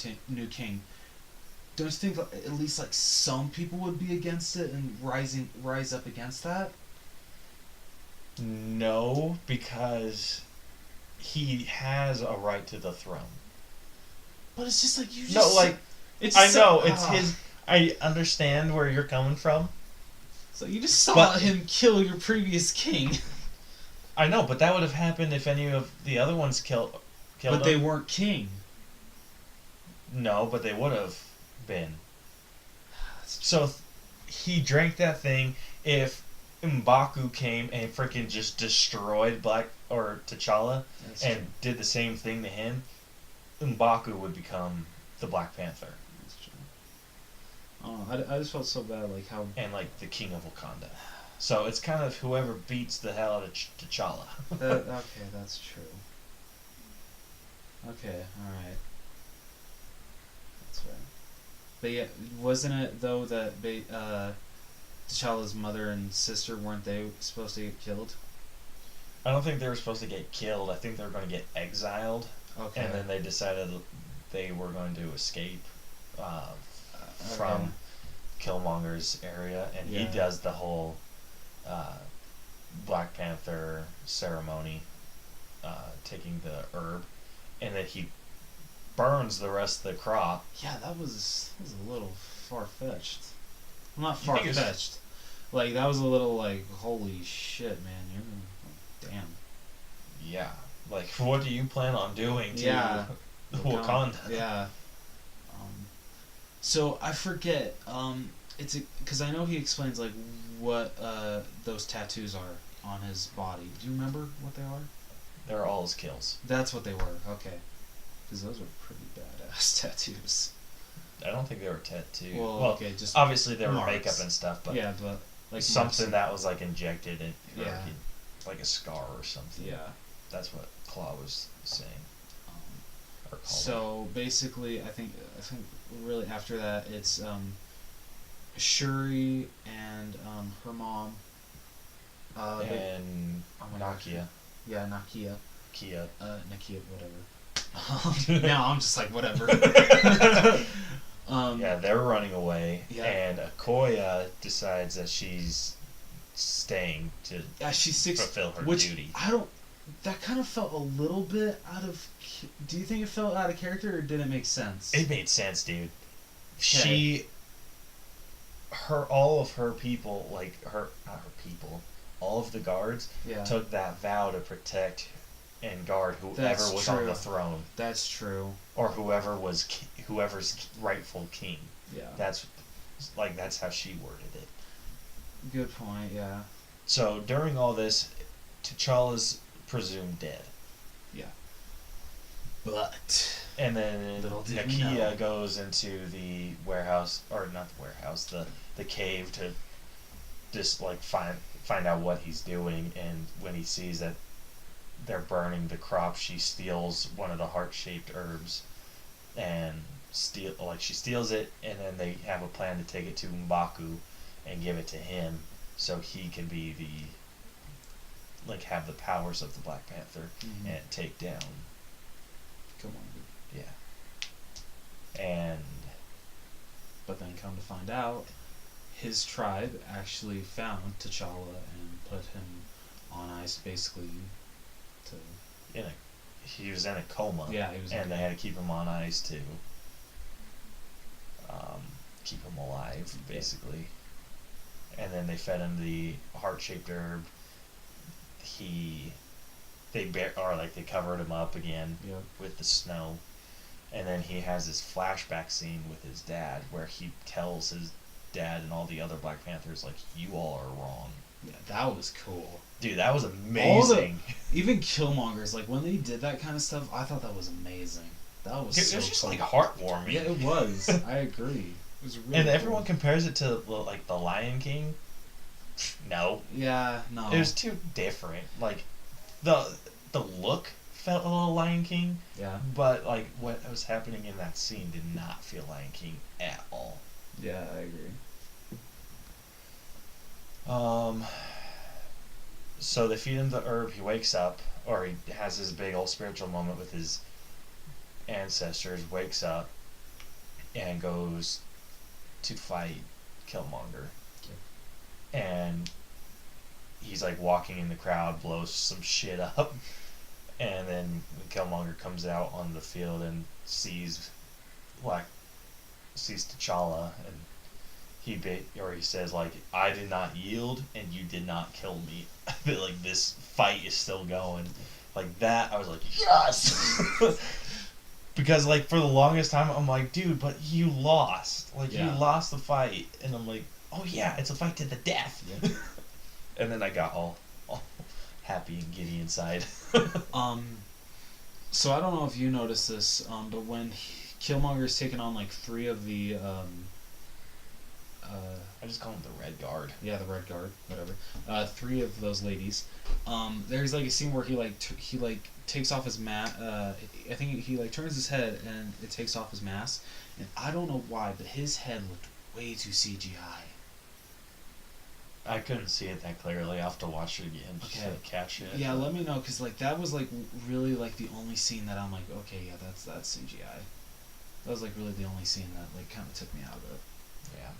king? Don't you think at least like some people would be against it and rise up against that? No, because he has a right to the throne. But it's just like you just... No, like, it's his... I understand where you're coming from. So you just saw him kill your previous king. I know, but that would have happened if any of the other ones killed him. But they weren't king. No, but they would have been. So he drank that thing. If M'Baku came and freaking just destroyed T'Challa That's and true. did the same thing to him, M'Baku would become the Black Panther That's true. Oh, I just felt so bad, like how. and like the King of Wakanda. So it's kind of whoever beats the hell out of T'Challa. Okay, that's true. Okay, all right. That's right. But yeah, wasn't it though that T'Challa's mother and sister weren't they supposed to get killed? I don't think they were supposed to get killed. I think they were going to get exiled, Okay. and then they decided they were going to escape from Okay. Killmonger's area, and he Yeah. does the whole Black Panther ceremony, taking the herb, and then he burns the rest of the crop. Yeah, that was a little far fetched. Well, not You far think it's- fetched. Like that was a little like holy shit, man. You're damn. Yeah, like what do you plan on doing to Yeah. Wakanda? Yeah. So I forget. It's because I know he explains like what those tattoos are on his body. Do you remember what they are? They're all his kills. That's what they were. Okay. Because those were pretty badass tattoos. I don't think they were tattooed. Well, okay, just obviously they were marks. makeup and stuff, but yeah, but like something marks. that was like injected in, or Yeah. like a scar or something. Yeah. That's what Claw was saying. Um, Or calling. So basically, I think really after that it's Shuri and her mom. And oh my gosh. Nakia. Yeah, Nakia. Kia. Nakia, whatever. Now I'm just like whatever. Yeah, they're running away, Yeah. and Okoye decides that she's staying to Yeah, she's six. fulfill her Which duty. I don't. That kind of felt a little bit out of. Do you think it felt out of character, or did it make sense? It made sense, dude. She, all of her people, not her people, all of the guards Yeah. took that vow to protect and guard whoever That's was true. on the throne, That's true. or whoever's rightful king. Yeah. That's how she worded it. Good point. Yeah. So during all this, T'Challa's presumed dead. Yeah. But. And then Little did we Nakia know. goes into the warehouse, or not the warehouse, the cave to just like find out what he's doing. And when he sees that they're burning the crop, she steals one of the heart-shaped herbs, and she steals it, and then they have a plan to take it to M'Baku and give it to him, so he can be have the powers of the Black Panther and take down. Come on, dude. Yeah. And But then come to find out, his tribe actually found T'Challa and put him on ice, basically. To he was in a coma. yeah, he was. And they had to keep him on ice to keep him alive, basically. And then they fed him the heart-shaped herb. They covered him up again Yep. with the snow, and then he has this flashback scene with his dad where he tells his dad and all the other Black Panthers, like, you all are wrong. Yeah, that was cool. Dude, that was amazing. Even Killmonger's, like when they did that kind of stuff, I thought that was amazing. That was It so was just cool. like heartwarming. Yeah, it was. I agree. It was really. And cool. everyone compares it to like the Lion King. No, Yeah, no. it was too different. Like the look felt a little Lion King, Yeah. but like what was happening in that scene did not feel Lion King at all. Yeah, I agree. So they feed him the herb. He wakes up, or he has this big old spiritual moment with his ancestors. Wakes up and goes to fight Killmonger. And he's like walking in the crowd, blows some shit up, and then when Killmonger comes out on the field and sees T'Challa, and he says like, I did not yield and you did not kill me. I feel like this fight is still going. Like that, I was like, yes. Because like for the longest time I'm like, dude, but you lost. Like you lost the fight, and I'm like, oh yeah, it's a fight to the death. Yeah. And then I got all happy and giddy inside. So I don't know if you noticed this, but when Killmonger's taken on like three of the I just call him the Red Guard. yeah, the Red Guard, whatever. Three of those ladies. There's like a scene where he takes off his mask. I think he like turns his head and it takes off his mask. And I don't know why, but his head looked way too CGI. I couldn't see it that clearly. I'll have to watch it again just to catch it. Yeah, let me know, because like that was like really like the only scene that I'm like, okay, yeah, that's CGI. That was like really the only scene that like kind of took me out of it. Yeah.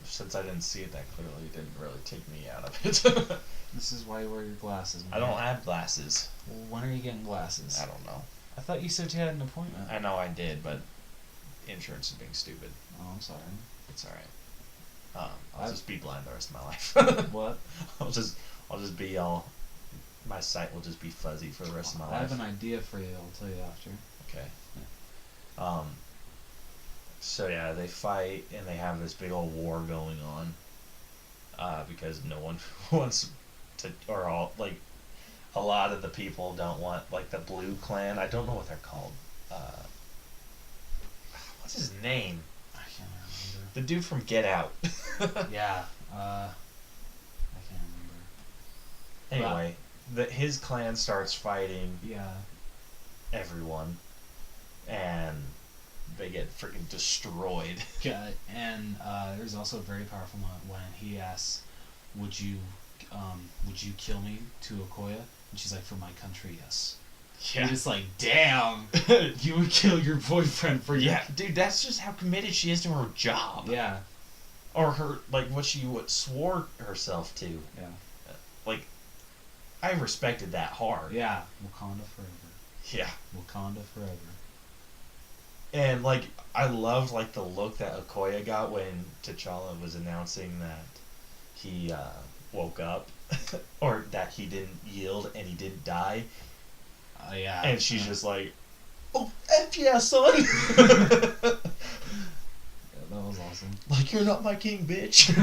Since I didn't see it that clearly, it didn't really take me out of it. This is why you wear your glasses, man. I don't have glasses. Well, when are you getting glasses? I don't know. I thought you said you had an appointment. I know I did, but insurance is being stupid. Oh, I'm sorry. It's alright. I'll just be blind the rest of my life. What? I'll just be all. My sight will just be fuzzy for the rest of my life. I have an idea for you. I'll tell you after. Okay. Yeah. So yeah, they fight and they have this big old war going on. Because no one wants to, or all like, a lot of the people don't want like the Blue Clan. I don't know what they're called. What's his name? I can't remember. The dude from Get Out. Yeah. I can't remember. Anyway, his clan starts fighting. Yeah. Everyone, and they get freaking destroyed. Yeah, and there's also a very powerful moment when he asks, would you kill me to Okoye? And she's like, for my country, yes. Yeah. You're just like, damn, you would kill your boyfriend for your... Yeah, dude, that's just how committed she is to her job. Yeah. Or her, like, what she swore herself to. Yeah. Like, I respected that hard. Yeah. Wakanda forever. Yeah. Wakanda forever. And, like, I loved, like, the look that Okoye got when T'Challa was announcing that he woke up. Or that he didn't yield and he didn't die. Yeah. And she's just like, oh, F yeah, son! Yeah, that was awesome. Like, you're not my king, bitch!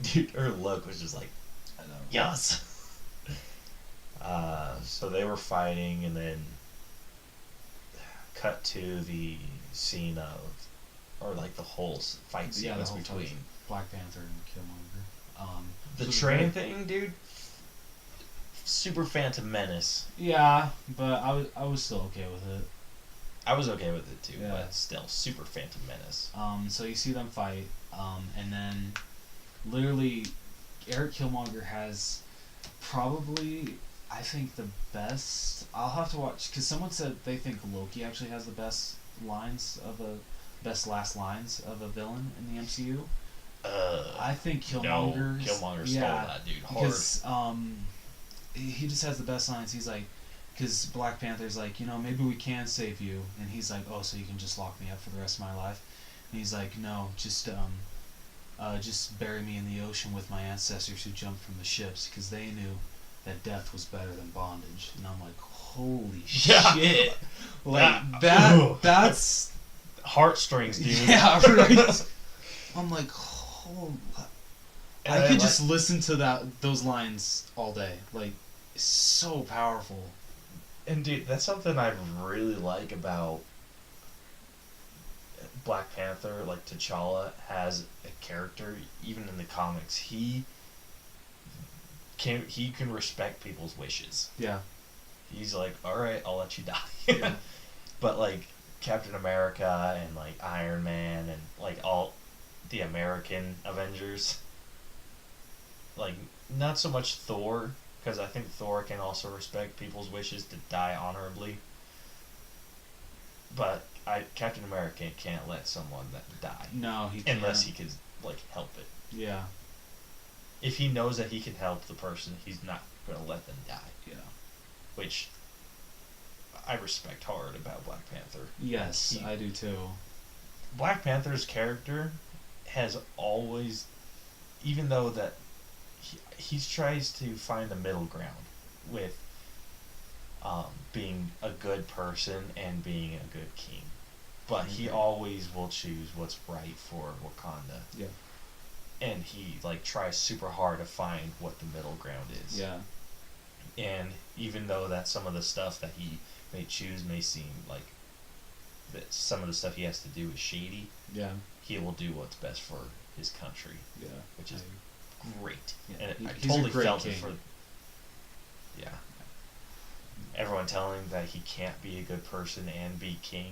Dude, her look was just like, I know. yes! So they were fighting, and then cut to the scene of, or like the whole fight sequence between Black Panther and Killmonger. the train thing, dude. Super Phantom Menace. Yeah, but I was still okay with it. I was okay with it too, Yeah. but still, Super Phantom Menace. So you see them fight, and then literally Eric Killmonger has probably, I think, the best. I'll have to watch, because someone said they think Loki actually has the best lines of last lines of a villain in the MCU. I think Killmonger. No, Killmonger stole that, dude. Hard. Because he just has the best lines. He's like, because Black Panther's like, maybe we can save you, and he's like, oh, so you can just lock me up for the rest of my life? And he's like, no, just bury me in the ocean with my ancestors who jumped from the ships, because they knew that death was better than bondage. And I'm like, holy shit! Like that's heartstrings, dude. Yeah, right. I'm like, oh, I could just listen to those lines all day. Like, it's so powerful. And dude, that's something I really like about Black Panther. Like, T'Challa has a character, even in the comics. He can respect people's wishes. Yeah. He's like, all right, I'll let you die. Yeah. But like Captain America and like Iron Man and like all the American Avengers, like not so much Thor, because I think Thor can also respect people's wishes to die honorably. But Captain America can't let someone die. No, he can't. Unless he could like help it. Yeah. If he knows that he can help the person, he's not going to let them die. Yeah. Which I respect hard about Black Panther. Yes, I do too. Black Panther's character has always, even though that he tries to find a middle ground with being a good person and being a good king. but he always will choose what's right for Wakanda. Yeah. And he like tries super hard to find what the middle ground is. Yeah. And even though that some of the stuff that he may choose may seem like that some of the stuff he has to do is shady, Yeah. he will do what's best for his country. Yeah. Which is great. Yeah. And I He's totally a great felt king. it for. Yeah. Everyone telling him that he can't be a good person and be king,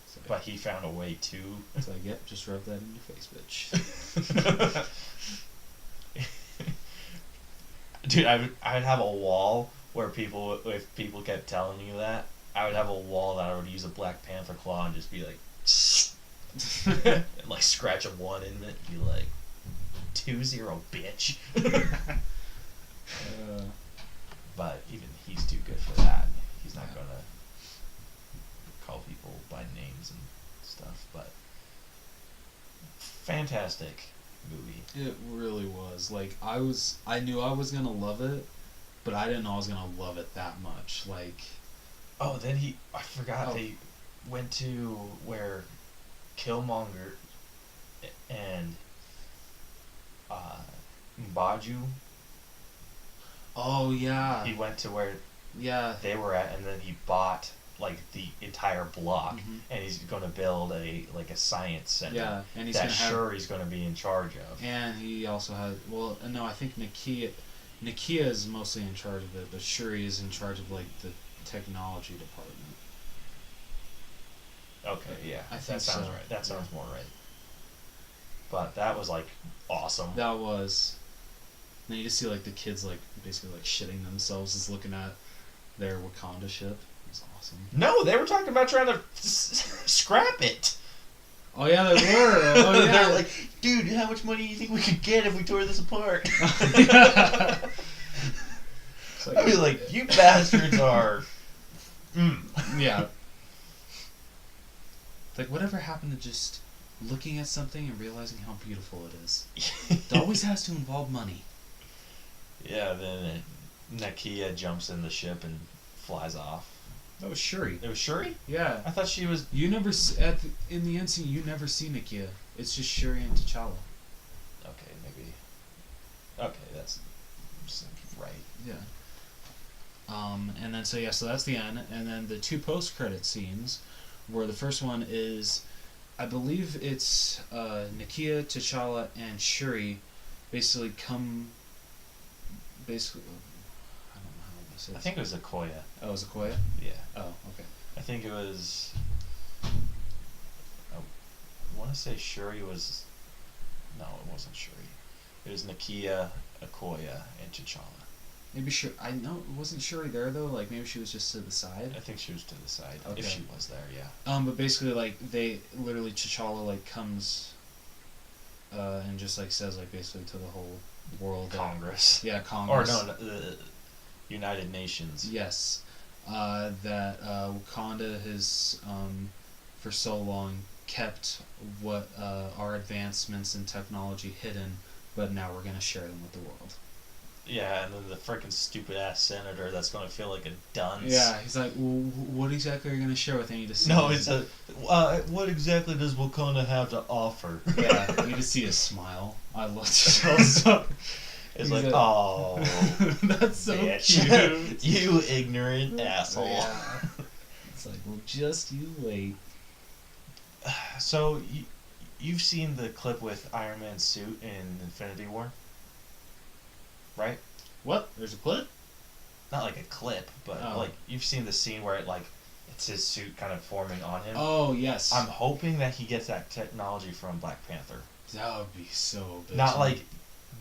So, but he found a way to. it's like, yep, just rub that in your face, bitch. Dude, I would have a wall where people, if people kept telling me that, I would have a wall that I would use a Black Panther claw and just be like, and like scratch a 1 in it, and be like, 2-0, bitch. But even he's too good for that. He's not gonna call people by names and stuff. But fantastic movie. It really was. Like, I knew I was gonna love it, but I didn't know I was gonna love it that much. Like, Oh, then I forgot they went to where Killmonger and Mbaju. oh yeah, He went to where yeah, they were at, and then he bought like the entire block, Mhm. and he's going to build a science center. yeah, and he's that gonna have, Shuri's going to be in charge of. and he also has. Well, no, I think Nakia is mostly in charge of it, but Shuri is in charge of like the technology department. Okay, yeah, I that think sounds so. right. That sounds more right. But that was like awesome. That was. Then you just see like the kids like basically like shitting themselves just looking at their Wakanda ship. It was awesome. No, they were talking about trying to scrap it. Oh yeah, they were. Oh yeah. They're like, dude, how much money do you think we could get if we tore this apart? It's like, I'd be like, you bastards are. yeah. It's like whatever happened to just looking at something and realizing how beautiful it is. It always has to involve money. Yeah, then Nakia jumps in the ship and flies off. That was Shuri. It was Shuri? Yeah. I thought she was. You never in the NC you never see Nakia. It's just Shuri and T'Challa. Okay, maybe. Okay, that's right. Yeah. And then so that's the end, and then the 2 post-credit scenes, where the first one is, I believe it's Nakia, T'Challa, and Shuri, basically come. Basically, I don't know how this is. I think it was Okoye. Oh, it was Okoye? Yeah. Oh, okay. I think it was. I want to say Shuri was. No, it wasn't Shuri. It was Nakia, Okoye, and T'Challa. Maybe Shuri. I know it wasn't Shuri there though. Like maybe she was just to the side. I think she was to the side. Okay. If she was there, yeah. But basically, like they literally T'Challa like comes, and just like says like basically to the whole world. Congress. Yeah, Congress. Or no, the United Nations. Yes, that Wakanda has for so long kept what our advancements in technology hidden, but now we're gonna share them with the world. Yeah, and then the freaking stupid ass senator that's going to feel like a dunce. Yeah, he's like, well, what exactly are you gonna share with me to see? No, it's a. What exactly does Wakanda have to offer? Yeah, you just see a smile. I love T'Challa. It's He's like, a- oh, that's so bitch. cute. You ignorant asshole. Yeah. It's like, well, just you wait. So, you've seen the clip with Iron Man's suit in Infinity War? Right? What? There's a clip? Not like a clip, but Oh. like you've seen the scene where it's his suit kind of forming on him. Oh yes. I'm hoping that he gets that technology from Black Panther. That would be so big. Not like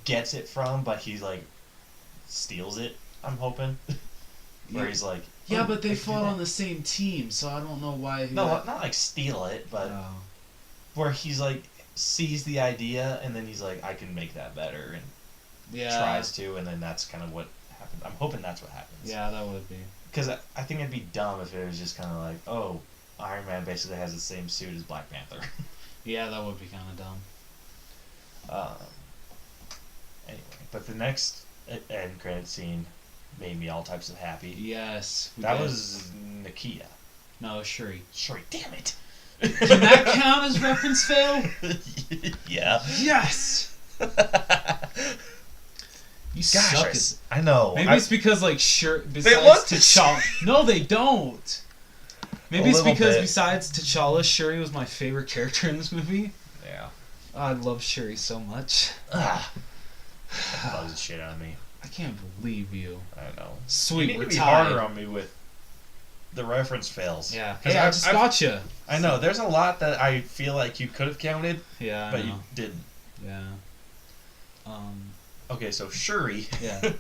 gets it from, but he like steals it. I'm hoping. Where Yeah. he's like, Yeah, "Oh, but I they can do fought that." on the same team, so I don't know why. No, not like steal it, but Oh. where he's like sees the idea and then he's like, I can make that better, and Yeah. tries to, and then that's kind of what happens. I'm hoping that's what happens. Yeah, that would be. Because I think it'd be dumb if it was just kind of like, oh, Iron Man basically has the same suit as Black Panther. Yeah, that would be kind of dumb. Anyway, but the next end credit scene made me all types of happy. Yes. That was Nakia. No, Shuri. Sorry, damn it. Can that count as reference fail? Yeah. Yes! You Gosh, suck at... I know. Maybe it's because, like, besides look T'Challa... No, they don't! Maybe it's little because bit. besides T'Challa, Shuri was my favorite character in this movie. Yeah. I love Shuri so much. That bugs the shit out of me. I can't believe you. I know. Sweet, You need we're to be tied. harder on me with the reference fails. Yeah. Hey, I just gotcha. I know. There's a lot that I feel like you could have counted, Yeah, but you didn't. Yeah. Okay, so Shuri. Yeah.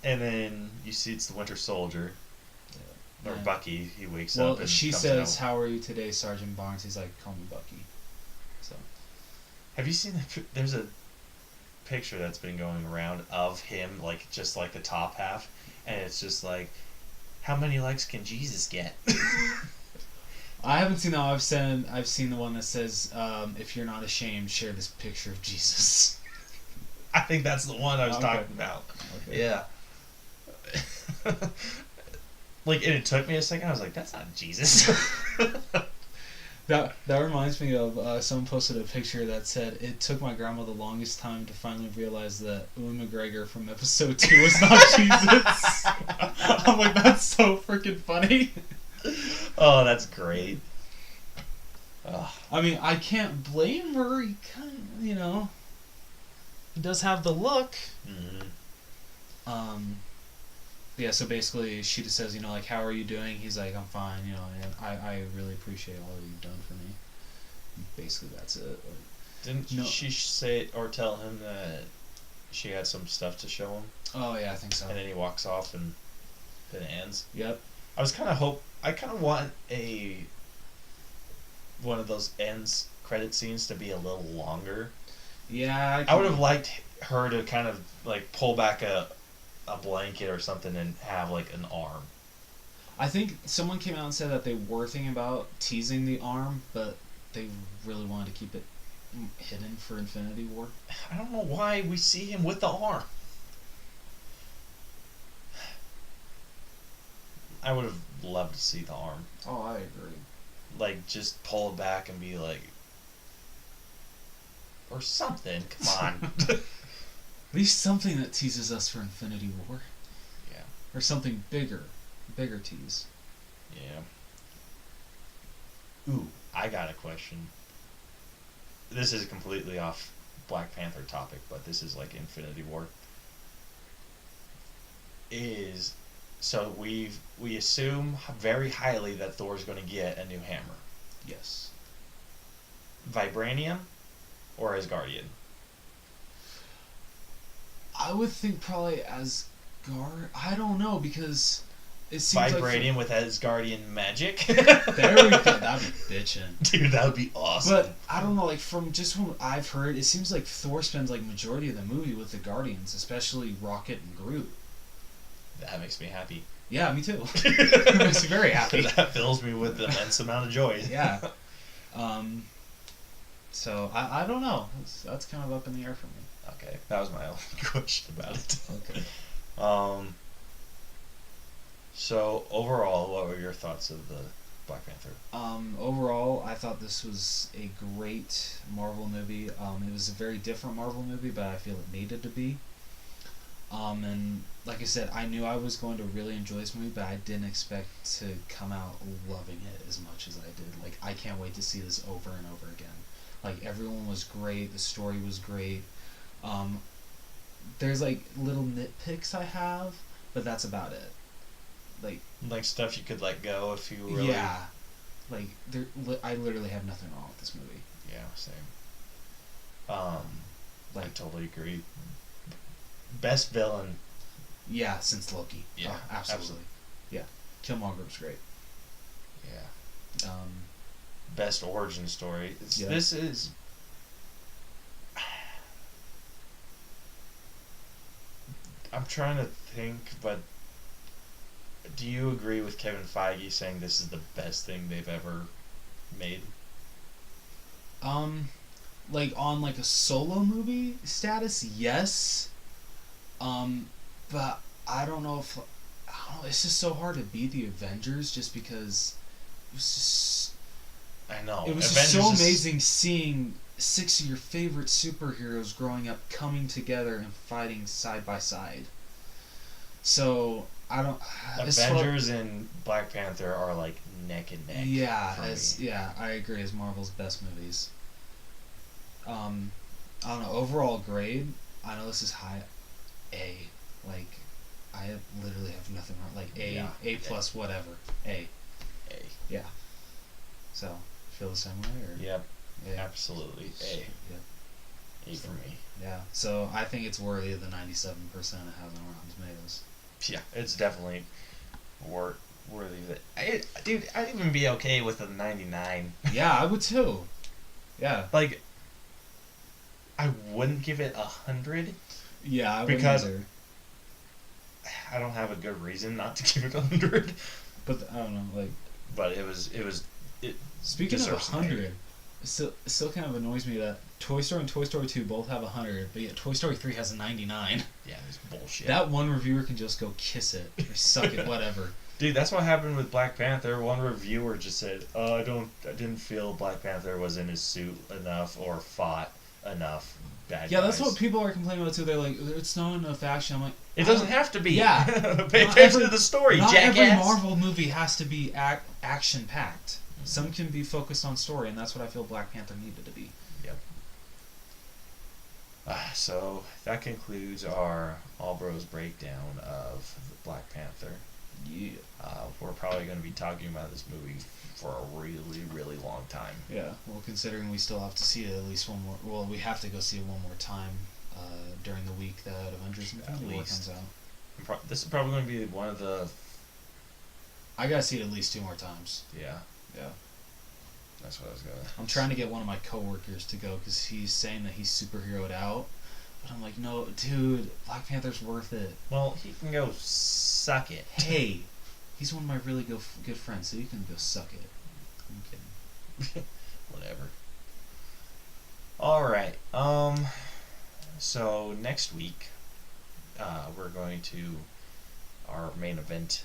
And then you see it's the Winter Soldier. Or Yeah. Bucky. He wakes Well, up and she comes says, out. "How are you today, Sergeant Barnes?" He's like, "Call me Bucky." So. Have you seen there's a picture that's been going around of him, like, just like the top half, and it's just like, how many likes can Jesus get? I haven't seen that. I've seen the one that says, "If you're not ashamed, share this picture of Jesus." I think that's the one I was talking about. Okay. Yeah. Like, and it took me a second. I was like, that's not Jesus. That reminds me of someone posted a picture that said, "It took my grandma the longest time to finally realize that Ewan McGregor from episode 2 was not Jesus." I'm like, that's so freaking funny. Oh, that's great. Ugh. I mean, I can't blame her. He kind of, he does have the look. Mm-hmm. Yeah, so basically she just says, like, "How are you doing?" He's like, "I'm fine, and I really appreciate all that you've done for me." And basically, that's it. Didn't she say or tell him that she had some stuff to show him? Oh, yeah, I think so. And then he walks off and then it ends. Yep. I kind of want one of those ends credit scenes to be a little longer. Yeah, I would have liked her to kind of like pull back a blanket or something and have like an arm. I think someone came out and said that they were thinking about teasing the arm, but they really wanted to keep it hidden for Infinity War. I don't know why we see him with the arm. I would have loved to see the arm. Oh, I agree. Like, just pull it back and be like... Or something. Come on. At least something that teases us for Infinity War. Yeah. Or something bigger. Bigger tease. Yeah. Ooh, I got a question. This is completely off Black Panther topic, but this is like Infinity War. So we assume very highly that Thor's going to get a new hammer. Yes. Vibranium or Asgardian? I would think probably Asgard. I don't know, because it seems Vibranium with Asgardian magic? There we go. That'd be bitchin'. Dude, that would be awesome. But I don't know, like from what I've heard, it seems like Thor spends like majority of the movie with the Guardians, especially Rocket and Groot. That makes me happy. Yeah, me too. It makes me very happy. That fills me with an immense amount of joy. Yeah. So I don't know. That's kind of up in the air for me. Okay, that was my only question about it. Okay. So overall, what were your thoughts of the Black Panther? Overall, I thought this was a great Marvel movie. It was a very different Marvel movie, but I feel it needed to be. And like I said, I knew I was going to really enjoy this movie, but I didn't expect to come out loving it as much as I did. Like, I can't wait to see this over and over again. Like, everyone was great. The story was great. There's like little nitpicks I have, but that's about it. Like stuff you could let go if you really... Yeah. Like, I literally have nothing wrong with this movie. Yeah, same. I totally agree. Best villain. Yeah, since Loki. Yeah, Oh, absolutely. Yeah. Killmonger was great. Yeah. Best origin story. Yeah. This is... I'm trying to think, but do you agree with Kevin Feige saying this is the best thing they've ever made? Like on like a solo movie status, yes. But I don't know if it's just so hard to beat the Avengers just because it was just I know. It was just so amazing seeing 6 of your favorite superheroes growing up coming together and fighting side by side. So I don't. Avengers and Black Panther are like neck and neck. Yeah, I agree. As Marvel's best movies. I don't know. Overall grade, I know this is high. A, like, I literally have nothing wrong. Like A plus whatever. A. Yeah. So feel the same way, or? Yep. A. Absolutely. A. Yep. A for me. Yeah. So I think it's worthy of the 97% it has on Rotten Tomatoes. Yeah, it's definitely worthy of it. Dude, I'd even be okay with a 99. Yeah, I would too. Yeah. Like, I wouldn't give it 100. Yeah, I wouldn't because either. I don't have a good reason not to give it 100. But I don't know, like. But it Speaking of deserves 100, it still kind of annoys me that Toy Story and Toy Story 2 both have 100, but yet Toy Story 3 has a 99. Yeah, it's bullshit. That one reviewer can just go kiss it or suck it, whatever. Dude, that's what happened with Black Panther. One reviewer just said, I didn't feel Black Panther was in his suit enough or fought enough bad guys. Yeah, that's what people are complaining about too. They're like, it's not enough action. I'm like, it doesn't have to be. Yeah. Pay attention to the story, not jackass. Every Marvel movie has to be action-packed. Some can be focused on story, and that's what I feel Black Panther needed to be. Yep. So that concludes our All Bros breakdown of Black Panther. Yeah. We're probably going to be talking about this movie for a really, really long time. Yeah. Well, considering we still have to see it at least one more. Well, we have to go see it one more time during the week that Avengers Infinity War comes out. This is probably going to be one of the. I gotta see it at least 2 more times. Yeah. Yeah. That's what I was gonna. I'm trying to get one of my coworkers to go because he's saying that he's superheroed out, but I'm like, no, dude, Black Panther's worth it. Well, he can go suck it. Hey, he's one of my really good friends, so you can go suck it. I'm kidding. Whatever. All right. So next week, we're going to our main event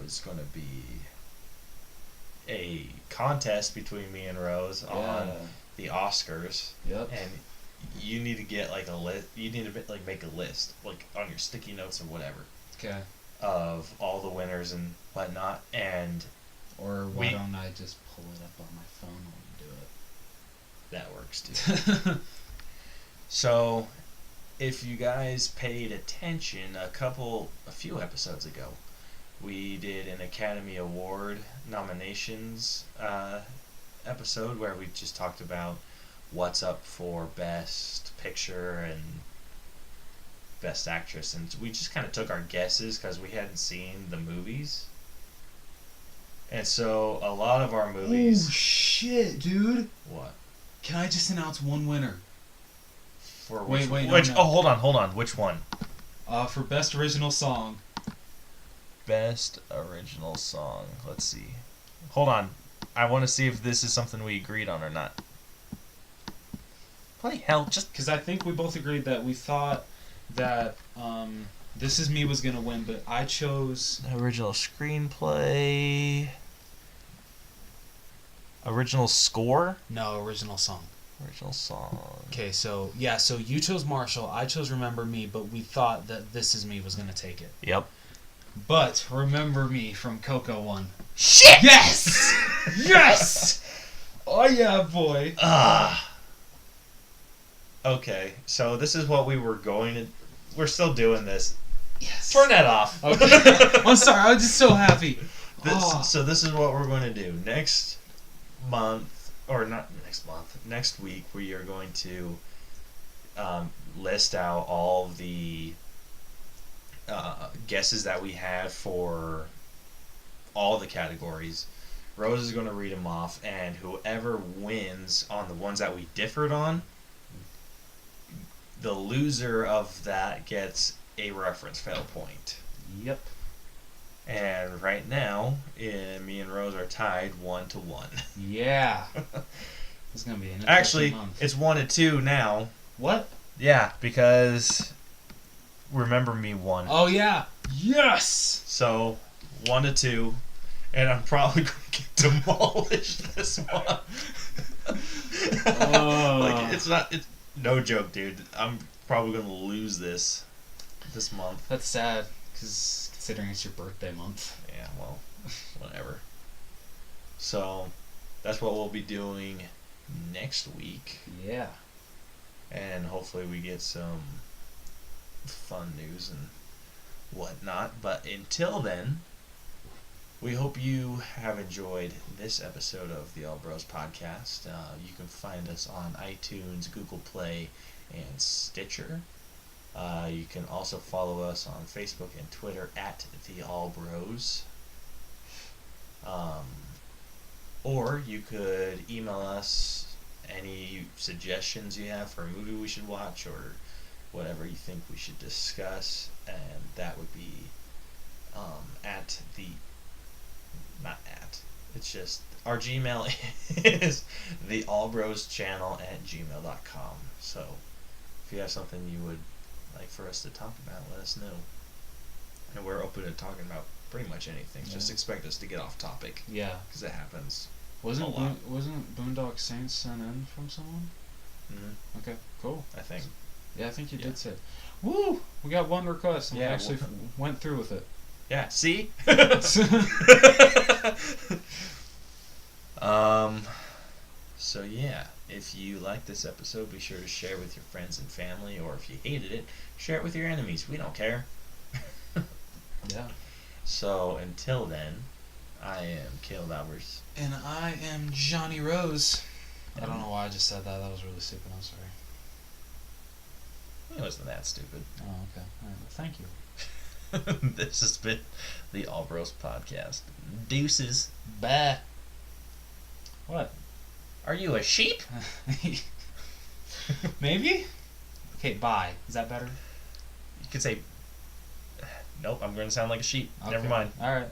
is going to be a contest between me and Rose on the Oscars. Yep. And you need to get like a list. You need to like make a list, like on your sticky notes or whatever. Okay. Of all the winners and whatnot, and or why don't I just pull it up on my phone when you do it? That works too. So, if you guys paid attention, a few episodes ago, we did an Academy Award nominations episode where we just talked about what's up for Best Picture and Best Actress, and we just kind of took our guesses because we hadn't seen the movies. And so a lot of our movies... Oh, shit, dude. What? Can I just announce one winner? For which? Oh, hold on. Which one? For Best Original Song. Best Original Song. Let's see. Hold on. I want to see if this is something we agreed on or not. Bloody hell, just... Because I think we both agreed that we thought that This Is Me was going to win, but I chose... Original Screenplay... Original Score? No, Original Song. Original Song. Okay, so you chose Marshall, I chose Remember Me, but we thought that This Is Me was going to take it. Yep. But Remember Me from Coco won. Shit! Yes! Yes! Oh yeah, boy. Okay, so this is what we were going to... We're still doing this. Yes. Turn that off. Okay. I'm sorry, I was just so happy. So this is what we're going to do. Next month, or not next month, next week we are going to list out all the guesses that we had for all the categories. Rose is going to read them off, and whoever wins on the ones that we differed on, the loser of that gets a reference fail point. Yep. And right now, me and Rose are tied 1-1. Yeah. It's gonna be an interesting Actually, month. it's 1-2 now. What? Yeah, because Remember Me won. Oh yeah. Yes. So 1-2, and I'm probably going to get demolished this month. Like it's no joke, dude. I'm probably going to lose this month. That's sad, because considering it's your birthday month. Yeah, well, whatever. So, that's what we'll be doing next week. Yeah. And hopefully we get some fun news and whatnot. But until then, we hope you have enjoyed this episode of the All Bros Podcast. You can find us on iTunes, Google Play, and Stitcher. You can also follow us on Facebook and Twitter at the All Bros. Or you could email us any suggestions you have for a movie we should watch or whatever you think we should discuss, and that would be at the not at it's just our Gmail is the allbroschannel@gmail.com. So if you have something you would like for us to talk about, let us know, and we're open to talking about pretty much anything. Yeah. Just expect us to get off topic, Yeah. because it happens. Wasn't Boondock Saints sent in from someone? Mm-hmm. Okay, cool. I think. Yeah, I think you Yeah. did say. Woo! We got one request, and Yeah, we actually went through with it. Yeah, see? So yeah, if you like this episode, be sure to share with your friends and family, or if you hated it, share it with your enemies. We don't care. Yeah. So until then, I am Caleb Albers. And I am Johnny Rose. I don't know why I just said that. That was really stupid. I'm sorry. It wasn't that stupid. Oh, okay. All right. Well, thank you. This has been the All Bros Podcast. Deuces. Bah. What? Are you a sheep? Maybe? Okay, bye. Is that better? You could say, nope, I'm going to sound like a sheep. Okay. Never mind. Alright.